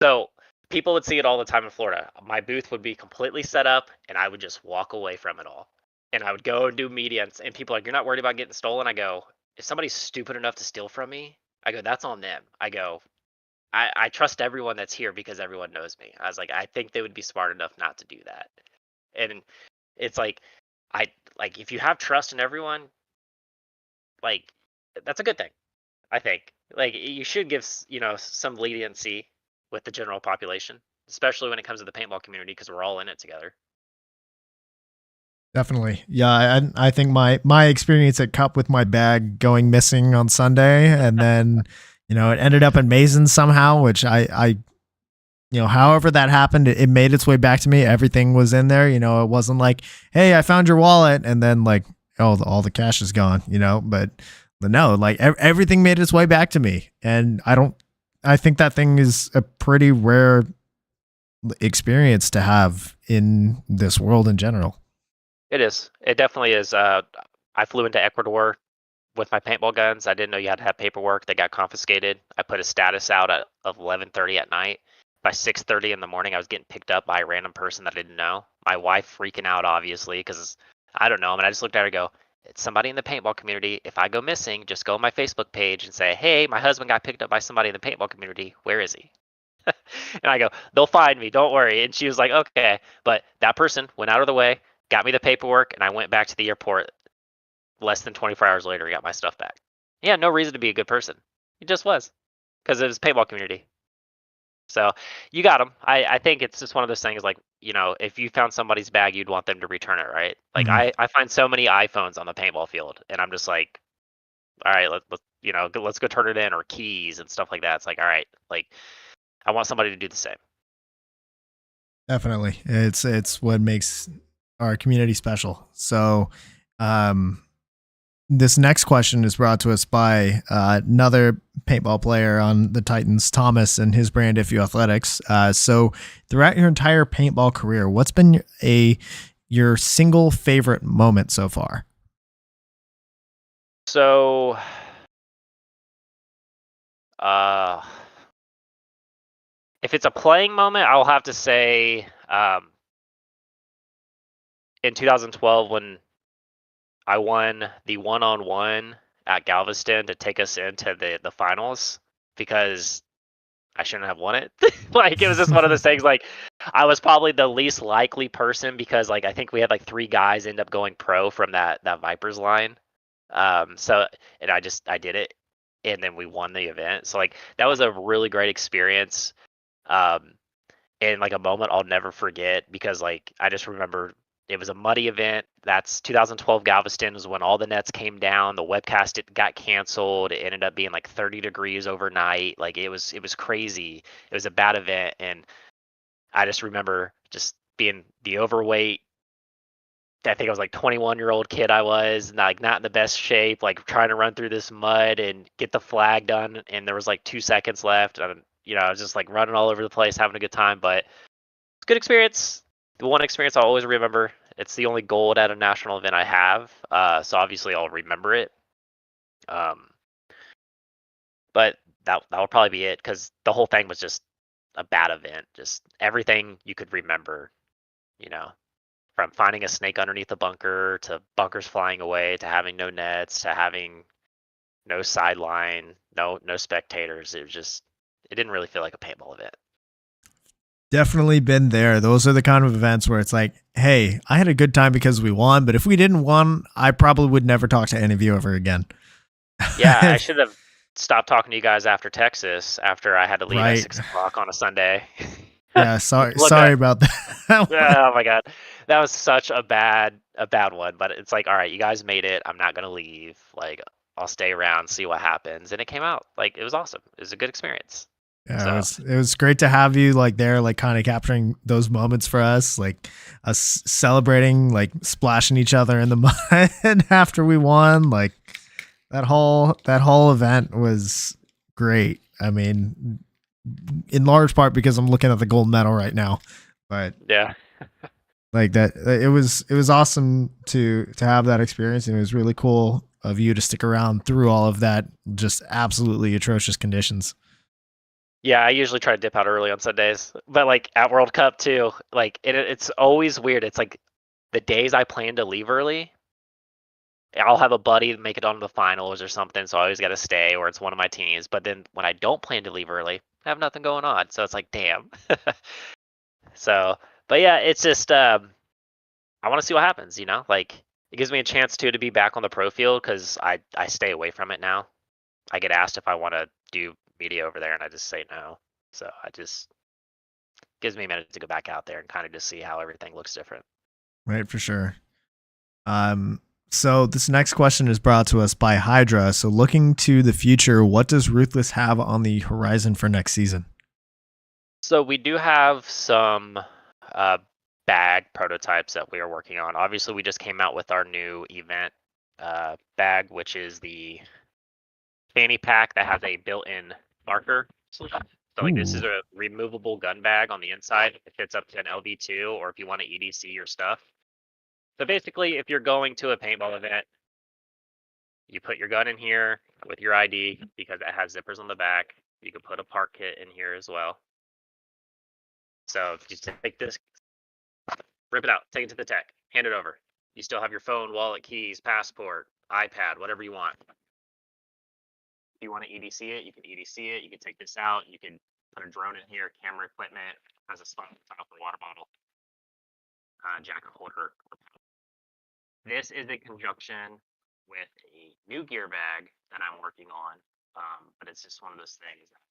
so people would see it all the time in Florida. My booth would be completely set up, and I would just walk away from it all. And I would go and do media, and people are like, "You're not worried about getting stolen?" I go, "If somebody's stupid enough to steal from me, I go, that's on them." I go, I trust everyone that's here because everyone knows me. I was like, I think they would be smart enough not to do that. And it's like, I like, if you have trust in everyone, like, that's a good thing. I think like you should give some leniency with the general population, especially when it comes to the paintball community, because we're all in it together. Definitely. Yeah, I think my experience at Cup with my bag going missing on Sunday, and then it ended up in Mason somehow, which I however that happened, it made its way back to me. Everything was in there. It wasn't like, hey, I found your wallet, and then like, oh, all the cash is gone. But no, like everything made its way back to me, and I think that thing is a pretty rare experience to have in this world in general. It is. It definitely is. I flew into Ecuador with my paintball guns. I didn't know you had to have paperwork. They got confiscated. I put a status out of 11:30 at night. By 6:30 in the morning, I was getting picked up by a random person that I didn't know. My wife freaking out, obviously, because I don't know. I mean, I just looked at her and go, "It's somebody in the paintball community. If I go missing, just go on my Facebook page and say, 'Hey, my husband got picked up by somebody in the paintball community. Where is he?'" And I go, "They'll find me. Don't worry." And she was like, "Okay." But that person went out of the way, got me the paperwork, and I went back to the airport less than 24 hours later. Got my stuff back. Yeah, no reason to be a good person. He just was, because it was paintball community. So you got them. I think it's just one of those things like, if you found somebody's bag, you'd want them to return it, right? Like Mhm. I find so many iPhones on the paintball field, and I'm just like, all right, let's go turn it in, or keys and stuff like that. It's like, all right, like I want somebody to do the same. Definitely. It's what makes our community special. So, um, this next question is brought to us by another paintball player on the Titans, Thomas, and his brand If You Athletics. So, throughout your entire paintball career, what's been your single favorite moment so far? So, uh, if it's a playing moment, I'll have to say, in 2012 when I won the one-on-one at Galveston to take us into the finals, because I shouldn't have won it. Like, it was just one of those things. Like, I was probably the least likely person, because like I think we had like 3 guys end up going pro from that Vipers line. So, and I did it, and then we won the event. So like that was a really great experience. Um, and like a moment I'll never forget, because like I just remember it was a muddy event. That's 2012 Galveston was when all the nets came down. The webcast got canceled. It ended up being like 30 degrees overnight. Like it was crazy. It was a bad event, and I just remember just being the overweight. I think I was like 21-year-old kid. I was like not in the best shape, like trying to run through this mud and get the flag done. And there was like 2 seconds left. And, I was just like running all over the place, having a good time. But it's a good experience. The one experience I'll always remember. It's the only gold at a national event I have. So obviously I'll remember it. But that will probably be it, because the whole thing was just a bad event. Just everything you could remember, you know, from finding a snake underneath a bunker to bunkers flying away to having no nets to having no sideline, no spectators. It didn't really feel like a paintball event. Definitely been there. Those are the kind of events where it's like, hey, I had a good time because we won, but if we didn't win, I probably would never talk to any of you ever again. Yeah, I should have stopped talking to you guys after Texas, after I had to leave Right. at 6 o'clock on a Sunday. Yeah, sorry about that. Oh my god, that was such a bad one. But it's like, all right, you guys made it. I'm not gonna leave. Like, I'll stay around, see what happens. And it came out like it was awesome. It was a good experience. Yeah, So it was great to have you like there, like kind of capturing those moments for us, like us celebrating, like splashing each other in the mud after we won. Like that whole event was great. I mean, in large part because I'm looking at the gold medal right now, but yeah, like that, it was awesome to have that experience, and it was really cool of you to stick around through all of that, just absolutely atrocious conditions. yeah. I usually try to dip out early on Sundays, but like at World Cup too, like it's always weird. It's like the days I plan to leave early, I'll have a buddy make it onto the finals or something, so I always got to stay, or it's one of my teams. But then when I don't plan to leave early, I have nothing going on, so it's like, damn. So, but yeah, it's just I want to see what happens. You know, like it gives me a chance to be back on the pro field because I stay away from it now. I get asked if I want to do media over there, and I just say no. So I just gives me a minute to go back out there and kind of just see how everything looks different. Right, for sure. So this next question is brought to us by Hydra. So looking to the future, what does Ruthless have on the horizon for next season? So we do have some bag prototypes that we are working on. Obviously, we just came out with our new event bag, which is the fanny pack that has a built-in marker solution. So like this is a removable gun bag on the inside. It fits up to an LV2, or if you want to EDC your stuff. So basically, if you're going to a paintball event, you put your gun in here with your ID because it has zippers on the back. You can put a part kit in here as well. So if you take this, rip it out, take it to the tech, hand it over. You still have your phone, wallet, keys, passport, iPad, whatever you want. If you want to EDC it, you can EDC it. You can take this out. You can put a drone in here, camera equipment, has a spot for water bottle, jacket holder. This is in conjunction with a new gear bag that I'm working on, but it's just one of those things that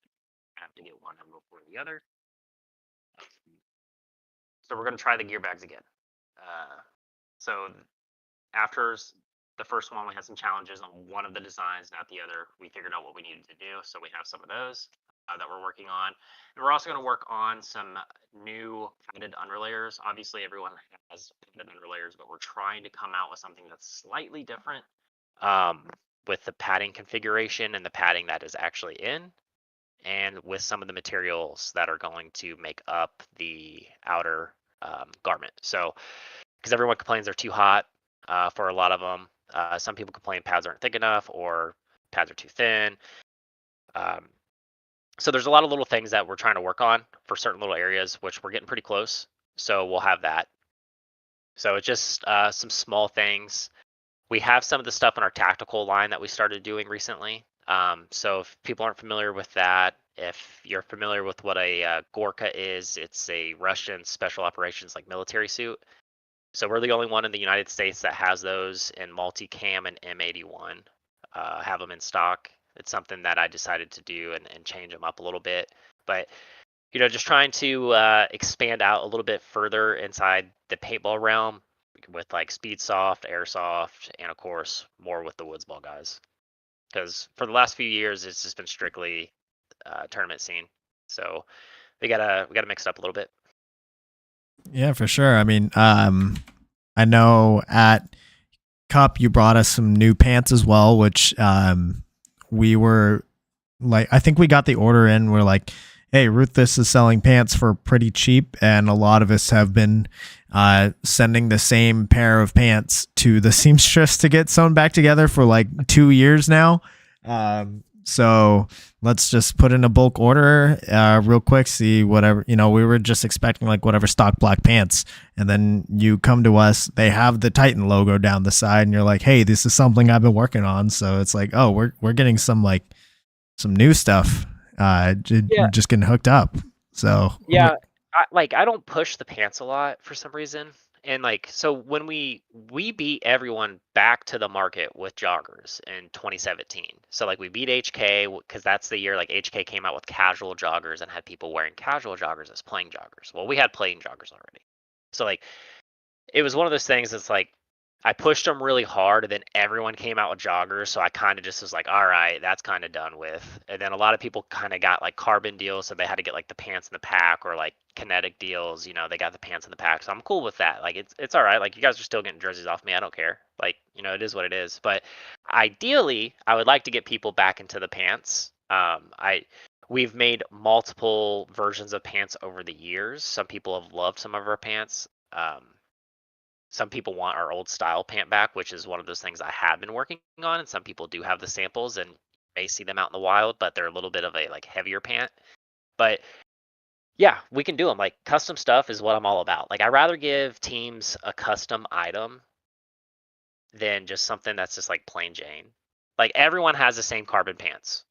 I have to get one before the other. So we're going to try the gear bags again. So after the first one, we had some challenges on one of the designs, not the other. We figured out what we needed to do, so we have some of those that we're working on. And we're also going to work on some new padded underlayers. Obviously, everyone has padded underlayers, but we're trying to come out with something that's slightly different with the padding configuration and the padding that is actually in, and with some of the materials that are going to make up the outer garment. So, because everyone complains they're too hot for a lot of them. Some people complain pads aren't thick enough or pads are too thin. So there's a lot of little things that we're trying to work on for certain little areas, which we're getting pretty close. So we'll have that. So it's just some small things. We have some of the stuff in our tactical line that we started doing recently. So if people aren't familiar with that, if you're familiar with what a Gorka is, it's a Russian special operations like military suit. So we're the only one in the United States that has those in multicam and M81. Have them in stock. It's something that I decided to do and change them up a little bit. But, you know, just trying to expand out a little bit further inside the paintball realm with like speed soft, airsoft, and of course more with the woods ball guys. Because for the last few years, it's just been strictly tournament scene. So we gotta mix it up a little bit. Yeah, for sure. I mean, I know at Cup you brought us some new pants as well, which we were like, I think we got the order in. We're like, hey, Ruthless is selling pants for pretty cheap, and a lot of us have been sending the same pair of pants to the seamstress to get sewn back together for like 2 years now. So let's just put in a bulk order real quick, see whatever, we were just expecting like whatever stock black pants. And then you come to us, they have the Titan logo down the side and you're like, hey, this is something I've been working on. So it's like, oh, we're getting some new stuff, Yeah. just getting hooked up. So Yeah, I don't push the pants a lot for some reason. And so when we beat everyone back to the market with joggers in 2017. So we beat HK because that's the year HK came out with casual joggers and had people wearing casual joggers as playing joggers. Well, we had playing joggers already. So it was one of those things that's I pushed them really hard and then everyone came out with joggers. So I kind of just was like, all right, that's kind of done with. And then a lot of people kind of got carbon deals. So they had to get the pants in the pack or kinetic deals. They got the pants in the pack. So I'm cool with that. It's all right. You guys are still getting jerseys off me. I don't care. It is what it is. But ideally, I would like to get people back into the pants. We've made multiple versions of pants over the years. Some people have loved some of our pants. Some people want our old style pant back, which is one of those things I have been working on. And some people do have the samples and may see them out in the wild, but they're a little bit of a heavier pant. But yeah, we can do them. Custom stuff is what I'm all about. I'd rather give teams a custom item than just something that's just plain Jane. Everyone has the same carbon pants.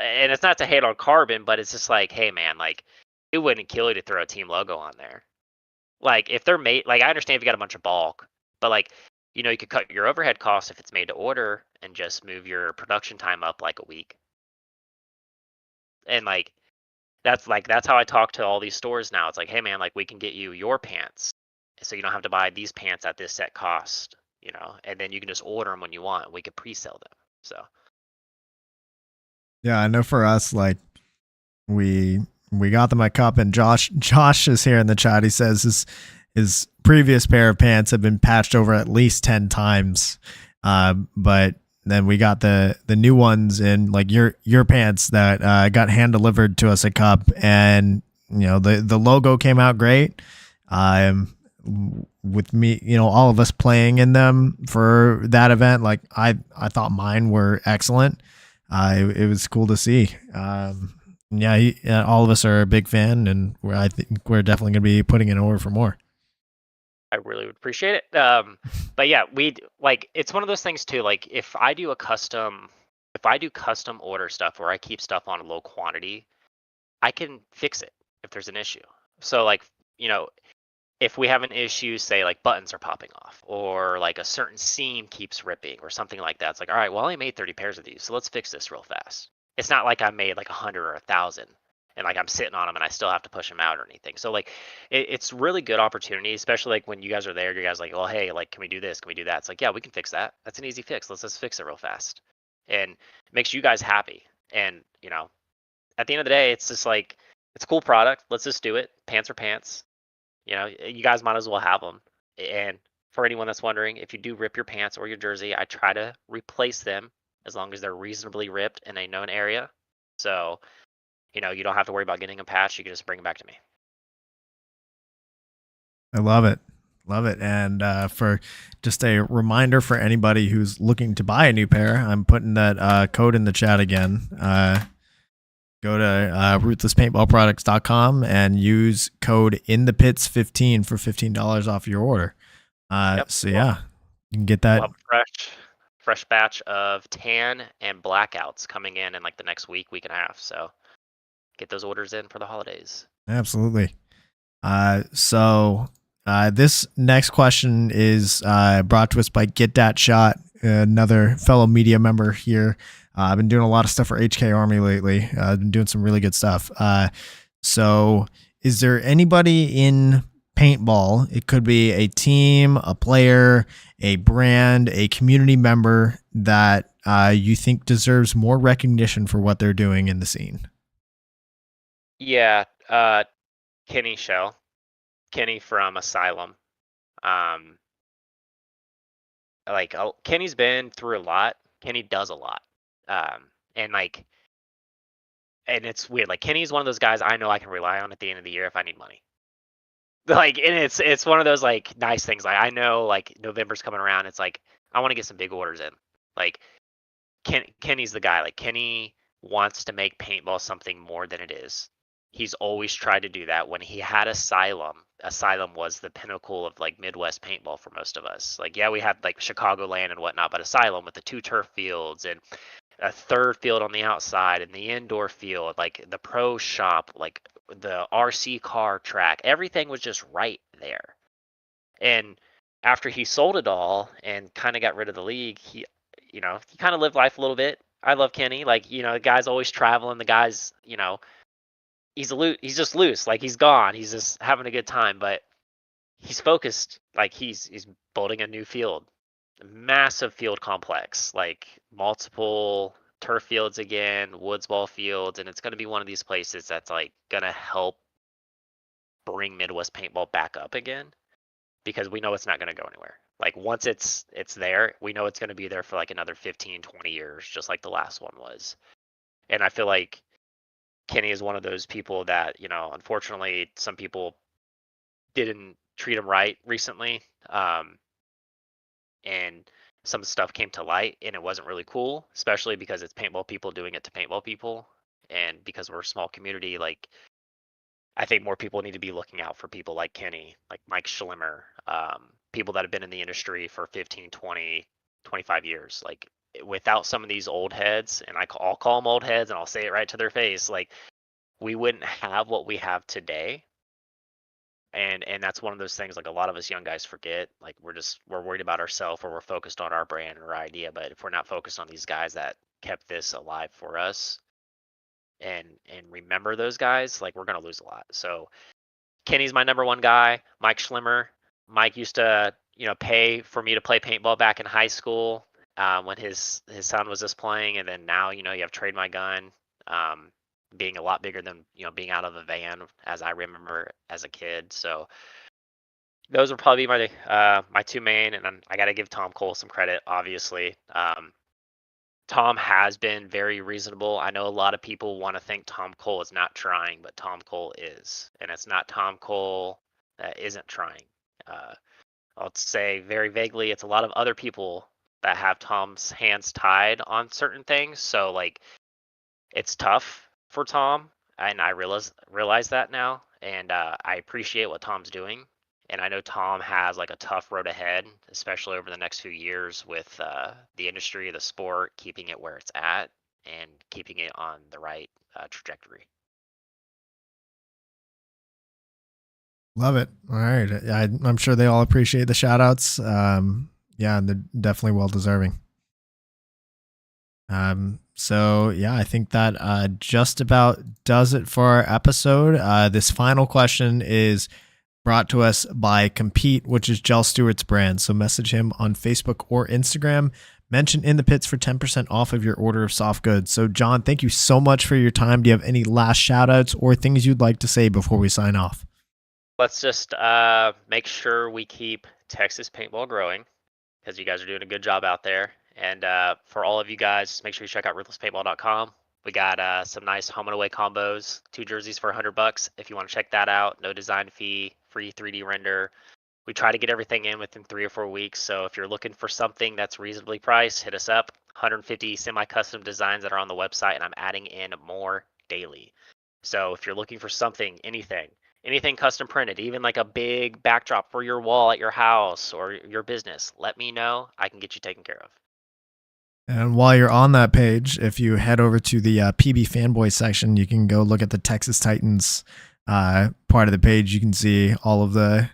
And it's not to hate on carbon, but it's just hey man, it wouldn't kill you to throw a team logo on there. If they're made, I understand if you got a bunch of bulk, but you could cut your overhead costs if it's made to order and just move your production time up a week. And that's how I talk to all these stores now. It's hey man, we can get you your pants, so you don't have to buy these pants at this set cost, and then you can just order them when you want. We could pre-sell them. So. Yeah, I know for us, we got them at Cup, and Josh is here in the chat. He says his previous pair of pants have been patched over at least 10 times. But then we got the new ones in your pants that got hand delivered to us at Cup, and the logo came out great. With me, all of us playing in them for that event, I thought mine were excellent. It was cool to see. Yeah, all of us are a big fan, and I think we're definitely going to be putting in an order for more. I really would appreciate it. But yeah, it's one of those things too. If I do custom order stuff where I keep stuff on low quantity, I can fix it if there's an issue. So if we have an issue, say buttons are popping off or a certain seam keeps ripping or something like that, it's all right, well, I made 30 pairs of these, so let's fix this real fast. It's not I made 100 or 1,000 and I'm sitting on them and I still have to push them out or anything. So it's really good opportunity, especially when you guys are there. You guys well, hey, can we do this? Can we do that? It's yeah, we can fix that. That's an easy fix. Let's just fix it real fast, and it makes you guys happy. And at the end of the day, it's just it's a cool product. Let's just do it. Pants are pants. You guys might as well have them. And for anyone that's wondering, if you do rip your pants or your jersey, I try to replace them as long as they're reasonably ripped in a known area. So, you don't have to worry about getting a patch. You can just bring them back to me. I love it. Love it. And for just a reminder for anybody who's looking to buy a new pair, I'm putting that code in the chat again. Go to ruthlesspaintballproducts.com and use code inthepits15 for $15 off your order. Yep. So yeah, you can get that. We'll have fresh batch of tan and blackouts coming in the next week and a half. So get those orders in for the holidays. Absolutely. So this next question is brought to us by Get That Shot, another fellow media member here. I've been doing a lot of stuff for HK Army lately. I've been doing some really good stuff. So is there anybody in paintball, it could be a team, a player, a brand, a community member that you think deserves more recognition for what they're doing in the scene? Yeah, Kenny Shell. Kenny from Asylum. Kenny's been through a lot. Kenny does a lot. And it's weird. Kenny's one of those guys I know I can rely on at the end of the year if I need money. And it's one of those nice things. I know November's coming around. It's I want to get some big orders in. Kenny's the guy. Like, Kenny wants to make paintball something more than it is. He's always tried to do that. When he had Asylum was the pinnacle of like Midwest paintball for most of us. Like, yeah, we had like Chicagoland and whatnot, but Asylum with the 2 turf fields and a 3rd field on the outside and the indoor field, like the pro shop, like the RC car track, everything was just right there. And after he sold it all and kind of got rid of the league, he kind of lived life a little bit. I love Kenny. Like, the guy's always traveling. The guy's, he's just loose. Like, he's gone. He's just having a good time, but he's focused. Like, he's building a new field, a massive field complex, like multiple turf fields again, woods ball fields, and it's going to be one of these places that's like going to help bring Midwest paintball back up again, because we know it's not going to go anywhere. Like, once it's there, we know it's going to be there for like another 15, 20 years, just like the last one was. And I feel like Kenny is one of those people that, unfortunately, some people didn't treat him right recently. And some stuff came to light and it wasn't really cool, especially because it's paintball people doing it to paintball people. And because we're a small community, like, I think more people need to be looking out for people like Kenny, like Mike Schlimmer, people that have been in the industry for 15, 20, 25 years. Like, without some of these old heads, and I'll call them old heads and I'll say it right to their face, like, we wouldn't have what we have today. And that's one of those things, like, a lot of us young guys forget. Like, we're worried about ourselves, or we're focused on our brand or our idea. But if we're not focused on these guys that kept this alive for us, and remember those guys, like, we're gonna lose a lot. So Kenny's my number one guy. Mike Schlimmer. Mike used to, pay for me to play paintball back in high school, when his son was just playing, and then now, you have Trade My Gun, being a lot bigger than, being out of a van, as I remember as a kid. So those would probably be my 2 main, and then I got to give Tom Cole some credit, obviously. Tom has been very reasonable. I know a lot of people want to think Tom Cole is not trying, but Tom Cole is. And it's not Tom Cole that isn't trying. I'll say very vaguely, it's a lot of other people that have Tom's hands tied on certain things. So, like, it's tough for Tom, and I realize that now. And I appreciate what Tom's doing. And I know Tom has like a tough road ahead, especially over the next few years with the industry, the sport, keeping it where it's at and keeping it on the right trajectory. Love it. All right. I'm sure they all appreciate the shout outs. Yeah, and they're definitely well deserving. So yeah, I think that just about does it for our episode. This final question is brought to us by Compete, which is Jell Stewart's brand. So message him on Facebook or Instagram. Mention In the Pits for 10% off of your order of soft goods. So John, thank you so much for your time. Do you have any last shout outs or things you'd like to say before we sign off? Let's just make sure we keep Texas paintball growing, because you guys are doing a good job out there. And for all of you guys, just make sure you check out ruthlesspaintball.com. We got some nice home and away combos, 2 jerseys for $100 if you want to check that out. No design fee, free 3D render. We try to get everything in within 3 or 4 weeks. So if you're looking for something that's reasonably priced, hit us up. 150 semi-custom designs that are on the website, and I'm adding in more daily. So if you're looking for something, anything custom printed, even like a big backdrop for your wall at your house or your business, let me know. I can get you taken care of. And while you're on that page, if you head over to the PB Fanboy section, you can go look at the Texas Titans part of the page. You can see all of the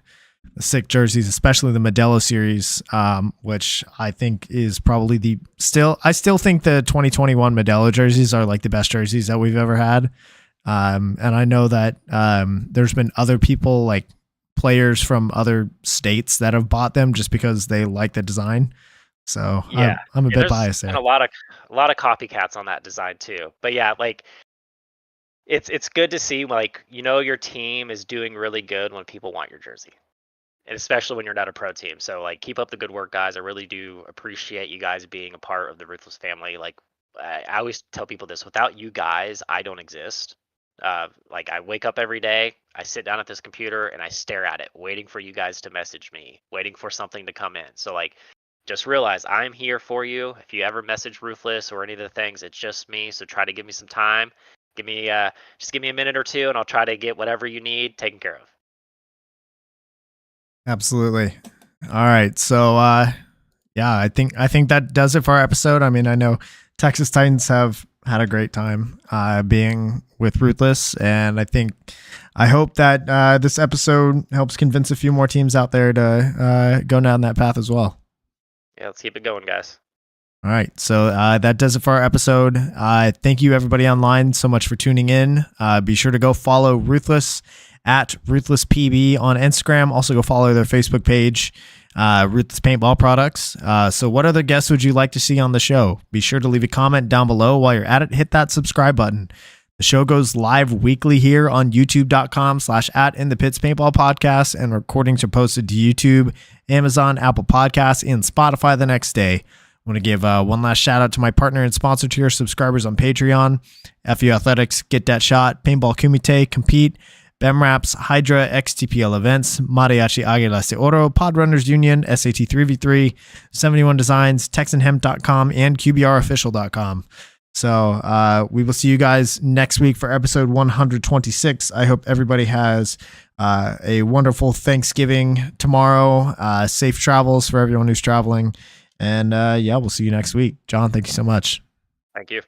sick jerseys, especially the Modelo series, which I think is probably I still think the 2021 Modelo jerseys are like the best jerseys that we've ever had. And I know that there's been other people, like players from other states, that have bought them just because they like the design. So yeah, I'm a bit biased there. And a lot of copycats on that design too. But yeah, like it's good to see, like, your team is doing really good when people want your jersey, and especially when you're not a pro team. So like, keep up the good work, guys. I really do appreciate you guys being a part of the Ruthless family. Like, I always tell people this: without you guys, I don't exist. Like, I wake up every day, I sit down at this computer and I stare at it, waiting for you guys to message me, waiting for something to come in. So like, just realize I'm here for you. If you ever message Ruthless or any of the things, it's just me. So try to give me some time. Just give me a minute or two, and I'll try to get whatever you need taken care of. Absolutely. All right. So, yeah, I think that does it for our episode. I mean, I know Texas Titans have had a great time being with Ruthless, and I hope that this episode helps convince a few more teams out there to go down that path as well. Yeah, let's keep it going, guys. All right. So that does it for our episode. Thank you, everybody online, so much for tuning in. Be sure to go follow Ruthless at RuthlessPB on Instagram. Also, go follow their Facebook page, Ruthless Paintball Products. So what other guests would you like to see on the show? Be sure to leave a comment down below. While you're at it, hit that subscribe button. The show goes live weekly here on youtube.com/@inthepitspaintballpodcast, and recordings are posted to YouTube, Amazon, Apple Podcasts, and Spotify the next day. I want to give one last shout out to my partner and sponsor tier subscribers on Patreon: FU Athletics, Get That Shot, Paintball Kumite, Compete, BEMRAPS, Hydra, XTPL Events, Mariachi Águilas de Oro, Podrunners Union, SAT 3v3, 71 Designs, TexanHemp.com, and QBRofficial.com. So we will see you guys next week for episode 126. I hope everybody has a wonderful Thanksgiving tomorrow. Safe travels for everyone who's traveling. And yeah, we'll see you next week. John, thank you so much. Thank you.